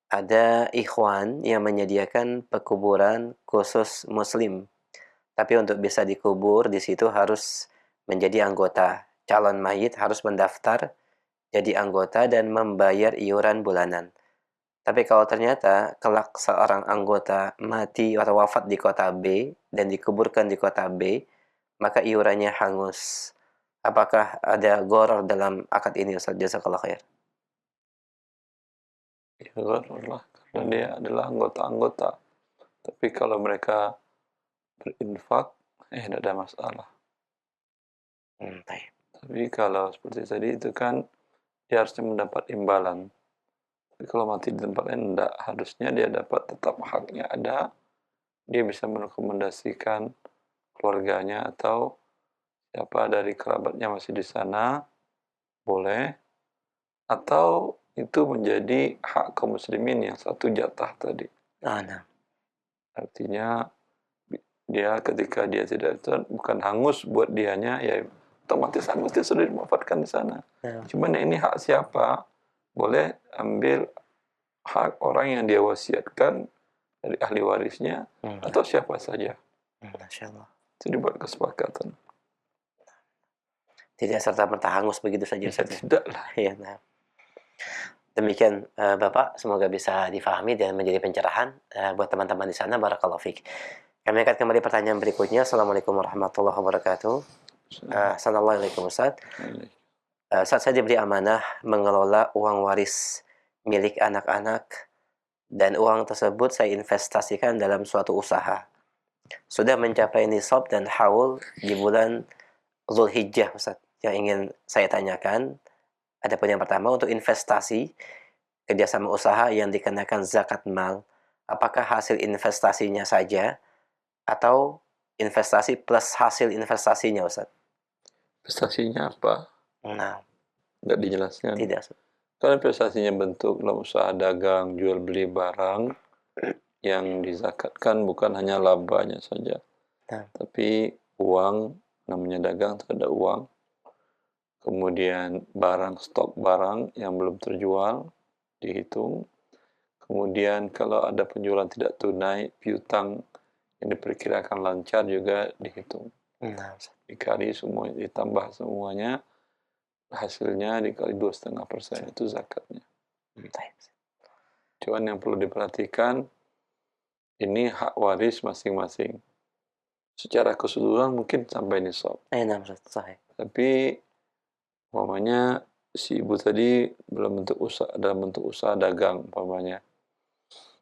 ada ikhwan yang menyediakan pekuburan khusus Muslim, tapi untuk bisa dikubur di situ harus menjadi anggota. Calon mayit harus mendaftar jadi anggota dan membayar iuran bulanan. Tapi kalau ternyata kelak seorang anggota mati atau wafat di kota B dan dikuburkan di kota B, maka iurannya hangus. Apakah ada gharar dalam akad ini, Ustaz? Jazakallah khair. Ya, gharar, karena dia adalah anggota-anggota. Tapi kalau mereka berinfak, tidak ada masalah. Baik. Tapi kalau seperti tadi itu kan dia harusnya mendapat imbalan. Tapi kalau mati di tempat lain, enggak. Harusnya dia dapat tetap haknya ada. Dia bisa merekomendasikan keluarganya atau siapa dari kerabatnya masih di sana, boleh. Atau itu menjadi hak kaum muslimin yang satu jatah tadi. Nah. Artinya dia ketika dia tidak itu bukan hangus buat dianya, ya otomatis hangus, dia sudah dimanfaatkan di sana. Ya. Cuman ini hak siapa? Boleh ambil hak orang yang dia wasiatkan dari ahli warisnya atau siapa saja. Masya Allah. Itu dibuat kesepakatan. Tidak serta-merta hangus begitu saja. Ya, tidak lah. Ya, nah. Demikian Bapak, semoga bisa difahami dan menjadi pencerahan buat teman-teman di sana. Barakallahu fiik. Kami akan kembali pertanyaan berikutnya. Assalamualaikum warahmatullahi wabarakatuh. Assalamualaikum Ustaz. Saat saya diberi amanah mengelola uang waris milik anak-anak dan uang tersebut saya investasikan dalam suatu usaha. Sudah mencapai nisab dan haul di bulan Zulhijjah, Ustaz. Yang ingin saya tanyakan, adapun yang pertama untuk investasi kerjasama usaha yang dikenakan zakat mal, apakah hasil investasinya saja atau investasi plus hasil investasinya, Ustaz? Investasinya apa? Nah, tidak dijelaskan. Tidak. Kalau investasinya bentuk dalam usaha dagang, jual beli barang, yang dizakatkan bukan hanya labanya saja, tapi uang, namanya dagang itu ada uang, kemudian barang, stok barang yang belum terjual dihitung, kemudian kalau ada penjualan tidak tunai, piutang yang diperkirakan lancar juga dihitung. Dikali semua, ditambah semuanya, hasilnya dikali 2,5% itu zakatnya. Cuman yang perlu diperhatikan, ini hak waris masing-masing. Secara keseluruhan mungkin sampai nisab. Tapi umpamanya si ibu tadi dalam bentuk usaha dagang umpamanya.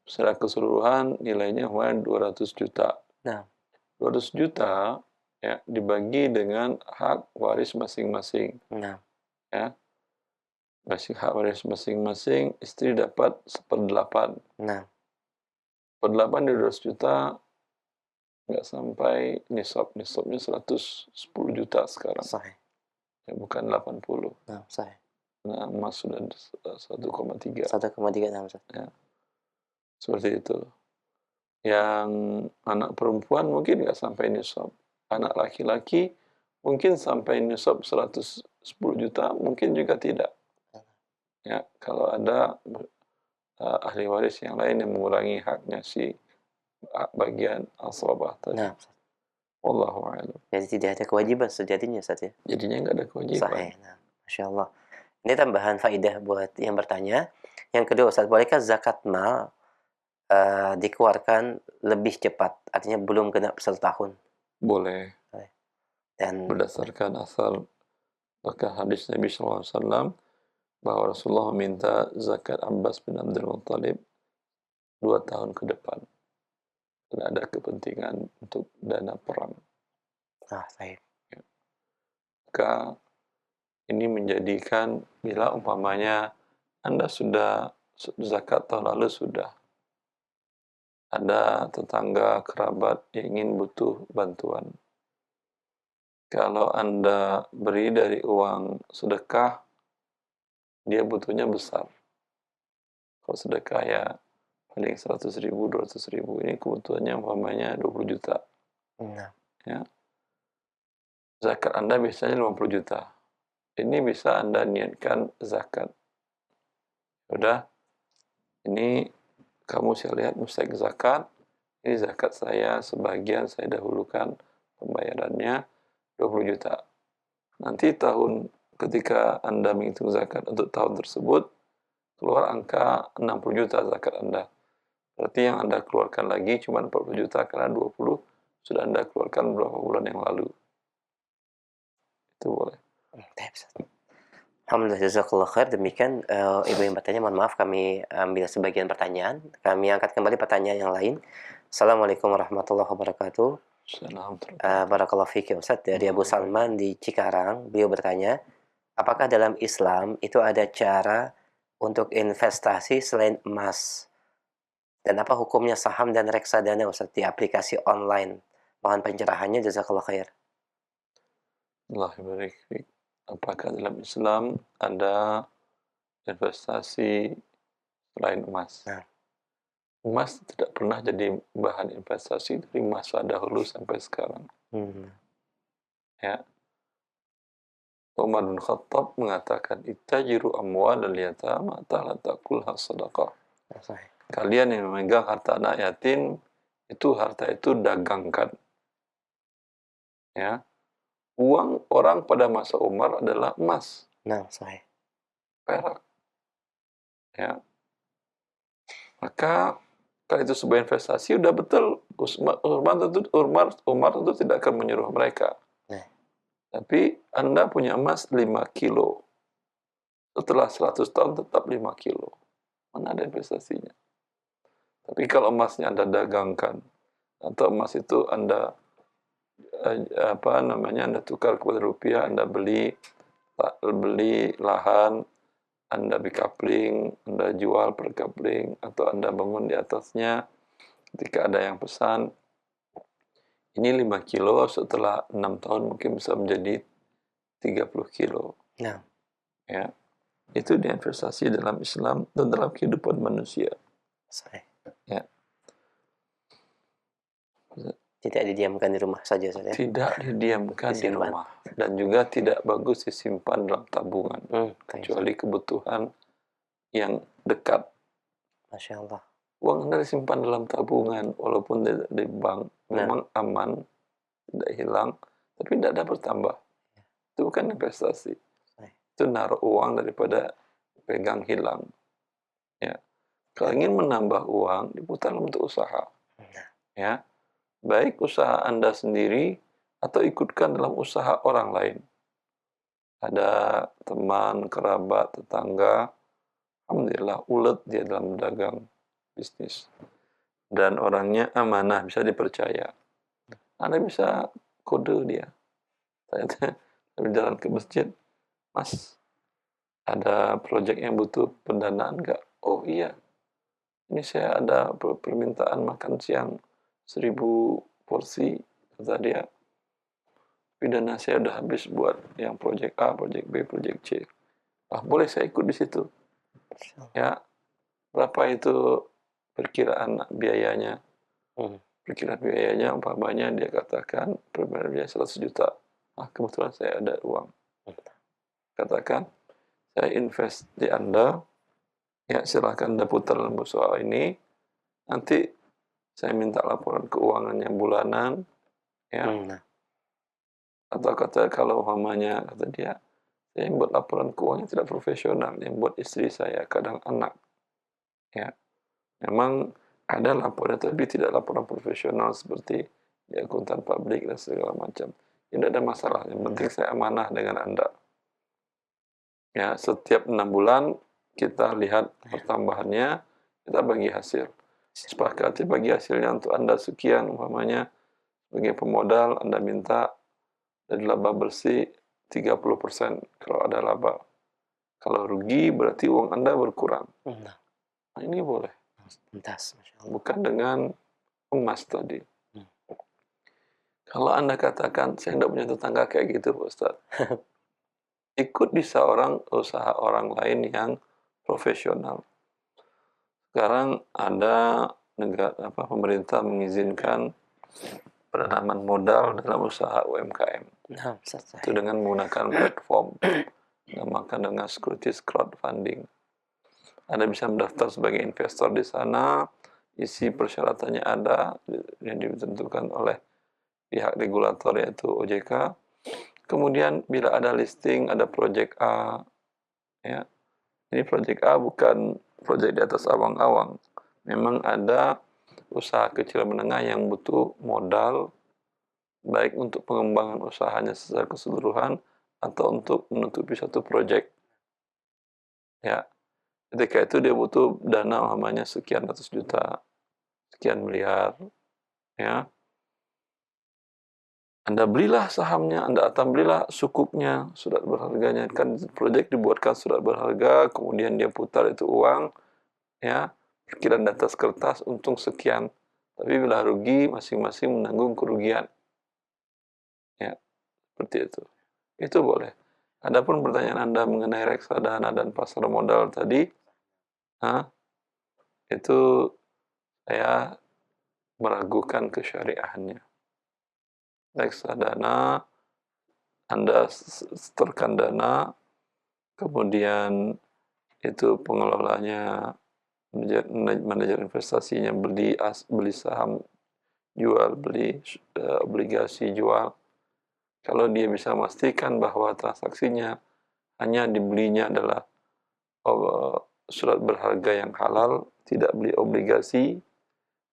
Secara keseluruhan nilainya 200 juta. 200 juta ya dibagi dengan hak waris masing-masing. Ya. Hak waris masing-masing, istri dapat 1/8. 1/8 dari 200 juta nggak sampai nisab. Nisabnya 110 juta sekarang. Ya, bukan 80. Nah, emas sudah 1,3. 1,3. Ya. Seperti itu. Yang anak perempuan mungkin nggak sampai nisab. Anak laki-laki mungkin sampai nisab 110 juta, mungkin juga tidak. Ya, kalau ada ahli waris yang lain yang mengurangi haknya si bagian asabah tadi. Wallahu a'lam. Jadi tidak ada kewajiban sejatinya, Ustaz ya? Jadinya nggak ada kewajiban. Sahih. Masya Allah. Ini tambahan faidah buat yang bertanya. Yang kedua, Ustaz, bolehkah zakat mal dikeluarkan lebih cepat, artinya belum genap 1 tahun. Boleh. Dan Berdasarkan asar bahkan hadis Nabi SAW bahwa Rasulullah meminta zakat Abbas bin Abdul Muttalib 2 tahun ke depan. Dan ada kepentingan untuk dana perang. baik. Maka ini menjadikan bila umpamanya Anda sudah zakat tahun lalu sudah ada tetangga kerabat yang ingin butuh bantuan. Kalau Anda beri dari uang sedekah, dia butuhnya besar. Kalau sedekah ya paling 100.000, 200.000, ini kebutuhannya umpamanya 20 juta. Nah, Ya. Zakat Anda biasanya 50 juta. Ini bisa Anda niatkan zakat. Sudah, ini kamu saya lihat mustahik zakat. Ini zakat saya, sebagian saya dahulukan pembayarannya 20 juta. Nanti ketika Anda menghitung zakat untuk tahun tersebut, keluar angka 60 juta zakat Anda. Berarti yang Anda keluarkan lagi cuma 40 juta karena 20 sudah Anda keluarkan beberapa bulan yang lalu. Itu boleh. Alhamdulillah, jazakallah khair. Demikian Ibu yang bertanya, mohon maaf kami ambil sebagian pertanyaan. Kami angkat kembali pertanyaan yang lain. Assalamualaikum warahmatullahi wabarakatuh. Barakallahu fiik ya Ustaz. Dari Abu Salman di Cikarang, beliau bertanya, apakah dalam Islam itu ada cara untuk investasi selain emas? Dan apa hukumnya saham dan reksadana Ustaz di aplikasi online? Mohon pencerahannya, jazakallah khair. Allah barik fiik. Apakah dalam Islam ada investasi selain emas? Nah. Emas tidak pernah jadi bahan investasi dari masa dahulu sampai sekarang. Ya. Umar bin Khattab mengatakan, ittajiru amwal al-yatama ta'ala takulha sadaqah. Kalian yang memegang harta anak yatim, harta itu dagangkan. Ya. Uang orang pada masa Umar adalah emas. Nah, sahih. Perak. Ya. Maka kalau itu sebuah investasi, udah betul. Umar tentu tidak akan menyuruh mereka. Tapi Anda punya emas 5 kilo. Setelah 100 tahun tetap 5 kilo. Mana ada investasinya? Tapi kalau emasnya Anda dagangkan, atau emas itu Anda Anda tukar kepada rupiah, Anda beli lahan, Anda bikapling, Anda jual per kapling, atau Anda bangun di atasnya ketika ada yang pesan, ini 5 kilo, setelah 6 tahun mungkin bisa menjadi 30 kilo. Nah. Ya. Itu diinvestasi dalam Islam dan dalam kehidupan manusia. Ya. Tidak didiamkan di rumah saja, saja. Tidak didiamkan di rumah. Dan juga tidak bagus disimpan dalam tabungan. Kecuali kebutuhan yang dekat. Masya Allah. Uang Anda disimpan dalam tabungan, walaupun di bank, memang aman, tidak hilang, tapi tidak ada bertambah. Itu bukan investasi. Itu naruh uang daripada pegang hilang. Ya. Kalau ingin menambah uang, diputar untuk usaha. Ya. Baik usaha Anda sendiri atau ikutkan dalam usaha orang lain. Ada teman, kerabat, tetangga, alhamdulillah ulet dia dalam dagang bisnis. Dan orangnya amanah, bisa dipercaya. Anda bisa kode dia. Saya berjalan ke masjid, Mas, ada proyek yang butuh pendanaan nggak? Oh iya, ini saya ada permintaan makan siang 1000 porsi, kata dia. Tapi dana saya udah habis buat yang proyek A, proyek B, proyek C. Boleh saya ikut di situ? Ya, berapa itu perkiraan biayanya? Perkiraan biayanya umpamanya dia katakan perkiraan biaya 100 juta. Kebetulan saya ada uang. Katakan, saya invest di Anda, ya silakan Anda putar dalam soal ini. Nanti saya minta laporan keuangannya bulanan, ya. Atau kalau umpamanya, kata dia, saya buat laporan keuangannya tidak profesional, yang buat istri saya, kadang anak. Ya. Memang ada laporan, tapi tidak laporan profesional seperti di akuntan publik dan segala macam. Tidak ada masalah. Yang penting saya amanah dengan Anda. Ya, setiap 6 bulan kita lihat pertambahannya, kita bagi hasil. Sepakati bagi hasilnya untuk Anda sekian, umpamanya sebagai pemodal Anda minta dari laba bersih 30% kalau ada laba. Kalau rugi berarti uang Anda berkurang. Nah, Nah, ini boleh. tuntas, Masya Allah. Bukan dengan emas tadi. Kalau Anda katakan, saya tidak punya tetangga kayak gitu, Pak Ustaz. Ikut di seorang usaha orang lain yang profesional. Sekarang ada negara pemerintah mengizinkan penanaman modal dalam usaha UMKM. Nah, Ustaz. Itu dengan menggunakan platform, namakan dengan securities crowdfunding. Anda bisa mendaftar sebagai investor di sana, isi persyaratannya ada yang ditentukan oleh pihak regulator yaitu OJK. Kemudian bila ada listing, ada project A, ya. Ini project A bukan project di atas awang-awang. Memang ada usaha kecil menengah yang butuh modal baik untuk pengembangan usahanya secara keseluruhan atau untuk menutupi satu project. Ya. Ketika itu dia butuh dana umpamanya sekian ratus juta, sekian miliar, ya. Anda belilah sahamnya, Anda akan belilah sukuknya, surat berharganya. Kan proyek dibuatkan surat berharga, kemudian dia putar itu uang, ya, perkiraan di atas kertas, untung sekian. Tapi bila rugi, masing-masing menanggung kerugian. Ya, seperti itu. Itu boleh. Adapun pertanyaan Anda mengenai reksadana dan pasar modal tadi, itu saya meragukan kesyariahannya. Reksadana, Anda setorkan dana, kemudian itu pengelolanya, manajer investasinya beli saham, jual, beli obligasi, jual. Kalau dia bisa memastikan bahwa transaksinya hanya dibelinya adalah surat berharga yang halal, tidak beli obligasi,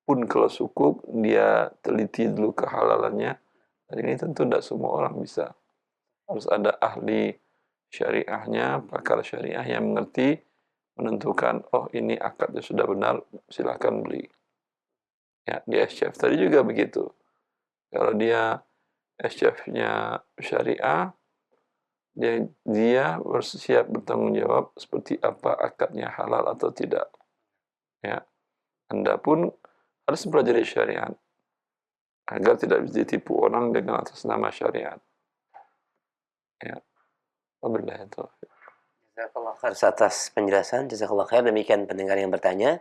pun kalau sukuk, dia teliti dulu kehalalannya. Dan ini tentu tidak semua orang bisa. Harus ada ahli syariahnya, pakar syariah yang mengerti, menentukan, oh ini akadnya sudah benar, silakan beli. Ya, di SCF tadi juga begitu. Kalau dia SCF-nya syariah, dia bersiap bertanggung jawab seperti apa akadnya halal atau tidak. Ya, Anda pun harus mempelajari syariat agar tidak ditipu orang dengan atas nama syariat. Ya, wabillahi taufiq. Jazakallah khair atas penjelasan. Jazakallah khair. Demikian pendengar yang bertanya.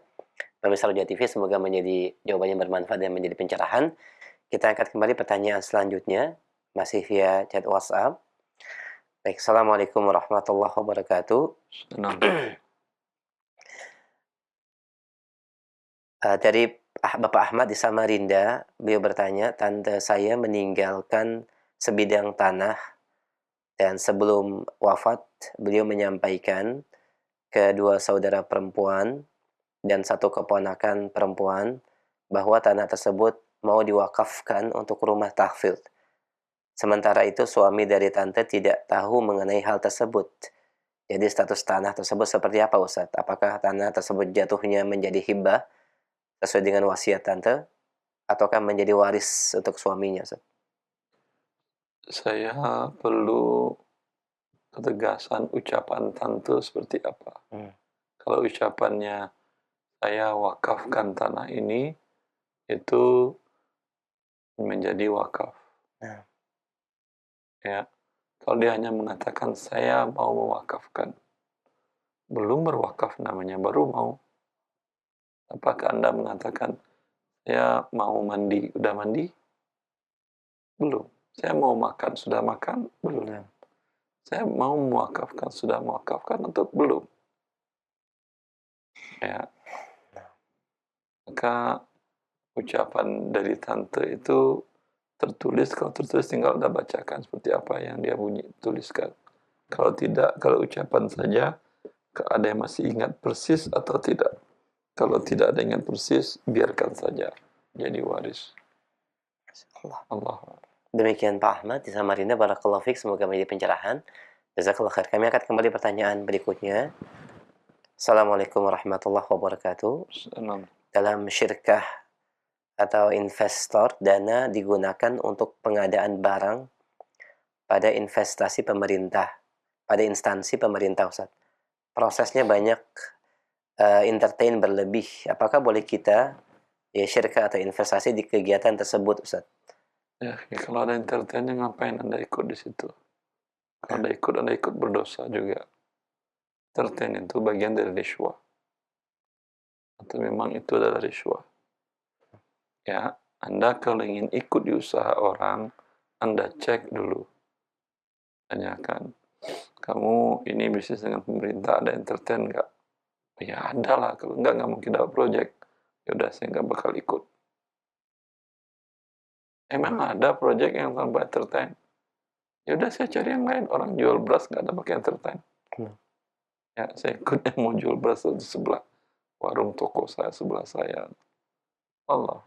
Pemirsa Roja TV, semoga menjadi jawabannya bermanfaat dan menjadi pencerahan. Kita angkat kembali pertanyaan selanjutnya, masih via chat WhatsApp. Baik, Assalamualaikum warahmatullahi wabarakatuh. Dari Bapak Ahmad di Samarinda, beliau bertanya, tante saya meninggalkan sebidang tanah dan sebelum wafat beliau menyampaikan ke dua saudara perempuan dan satu keponakan perempuan bahwa tanah tersebut mau diwakafkan untuk rumah tahfidz. Sementara itu suami dari tante tidak tahu mengenai hal tersebut. Jadi status tanah tersebut seperti apa, Ustaz? Apakah tanah tersebut jatuhnya menjadi hibah sesuai dengan wasiat tante, ataukah menjadi waris untuk suaminya, Ustaz? Saya perlu ketegasan ucapan tante seperti apa. Kalau ucapannya saya wakafkan tanah ini, itu menjadi wakaf. Ya, kalau dia hanya mengatakan saya mau mewakafkan, belum berwakaf namanya, baru mau. Apakah Anda mengatakan saya mau mandi, udah mandi? Belum. Saya mau makan, sudah makan? Belum. Saya mau mewakafkan, sudah mewakafkan atau belum? Ya. Maka ucapan dari tante itu tertulis, kalau tertulis tinggal Anda bacakan seperti apa yang dia tuliskan. Kalau tidak, kalau ucapan saja, ada yang masih ingat persis atau tidak. Kalau tidak ada ingat persis, biarkan saja jadi waris. Allah. Demikian Pak Ahmad di Samarinda. Barakallahu fiik, semoga menjadi pencerahan. Jazakallah khair. Kami akan kembali pertanyaan berikutnya. Assalamualaikum warahmatullahi wabarakatuh. Dalam syirkah atau investor, dana digunakan untuk pengadaan barang pada investasi pemerintah, pada instansi pemerintah, Ustaz. Prosesnya banyak entertain berlebih. Apakah boleh kita syirkah atau investasi di kegiatan tersebut, Ustaz? Ya, kalau ada entertainnya ngapain Anda ikut di situ? Kalau Anda ikut berdosa juga. Entertain itu bagian dari riswah. Atau memang itu adalah riswah. Ya, Anda kalau ingin ikut di usaha orang, Anda cek dulu. Tanyakan, kamu ini bisnis dengan pemerintah, ada entertain nggak? Ya ada lah, kalau nggak mungkin dapat project. Ya udah, saya nggak bakal ikut. Emang ada project yang tanpa entertain? Ya udah, saya cari yang lain. Orang jual beras nggak ada pakai entertain. Ya, saya ikut yang mau jual beras di sebelah warung toko saya, sebelah saya. Allah.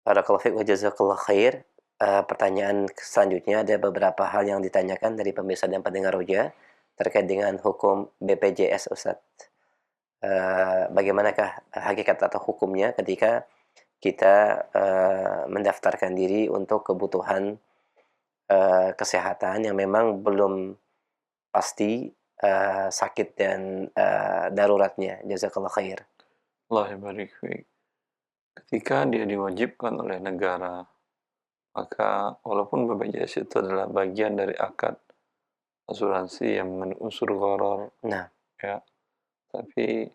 Barakallahu fiik wa jazakallahu khair. Pertanyaan selanjutnya, ada beberapa hal yang ditanyakan dari pemirsa dan pendengar Roja terkait dengan hukum BPJS, Ustaz. Bagaimanakah hakikat atau hukumnya ketika kita mendaftarkan diri untuk kebutuhan kesehatan yang memang belum pasti sakit dan daruratnya. Jazakallahu khair. Allah barik fiik. Ketika dia diwajibkan oleh negara, maka walaupun BPJS itu adalah bagian dari akad asuransi yang mengandung unsur gharar, ya, tapi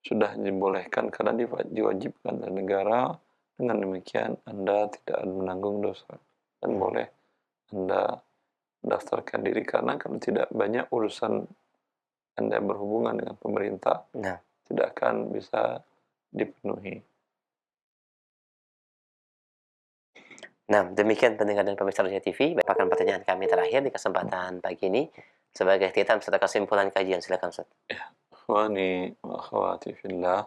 sudah dibolehkan karena diwajibkan oleh negara. Dengan demikian Anda tidak menanggung dosa dan boleh Anda mendaftarkan diri, karena kalau tidak banyak urusan Anda berhubungan dengan pemerintah, tidak akan bisa dipenuhi. Nah, demikian pendengar dan pemirsa Roja TV. Merupakan pertanyaan kami terakhir di kesempatan pagi ini. Sebagai titan serta kesimpulan kajian, silakan Ustaz. Ya, ikhwani wa akhwati fillah,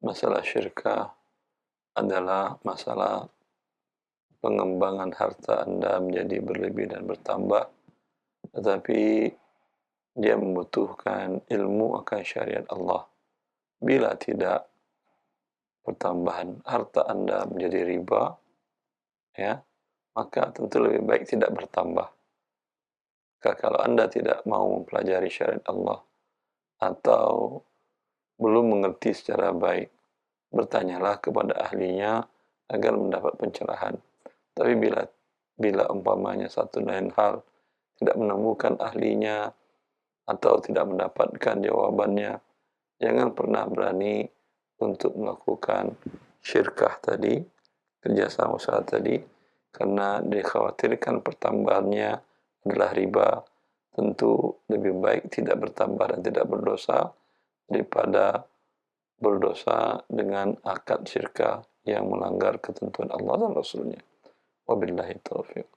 masalah syirkah adalah masalah pengembangan harta Anda menjadi berlebih dan bertambah, tetapi dia membutuhkan ilmu akan syariat Allah. Bila tidak, pertambahan harta Anda menjadi riba, ya, maka tentu lebih baik tidak bertambah. Kalau Anda tidak mau mempelajari syariat Allah atau belum mengerti secara baik, bertanyalah kepada ahlinya agar mendapat pencerahan. Tapi bila umpamanya satu lain hal tidak menemukan ahlinya atau tidak mendapatkan jawabannya, jangan pernah berani untuk melakukan syirkah tadi, kerjasama usaha tadi, karena dikhawatirkan pertambahannya adalah riba. Tentu lebih baik tidak bertambah dan tidak berdosa daripada berdosa dengan akad syirkah yang melanggar ketentuan Allah dan Rasulnya. Wabillahi taufiq.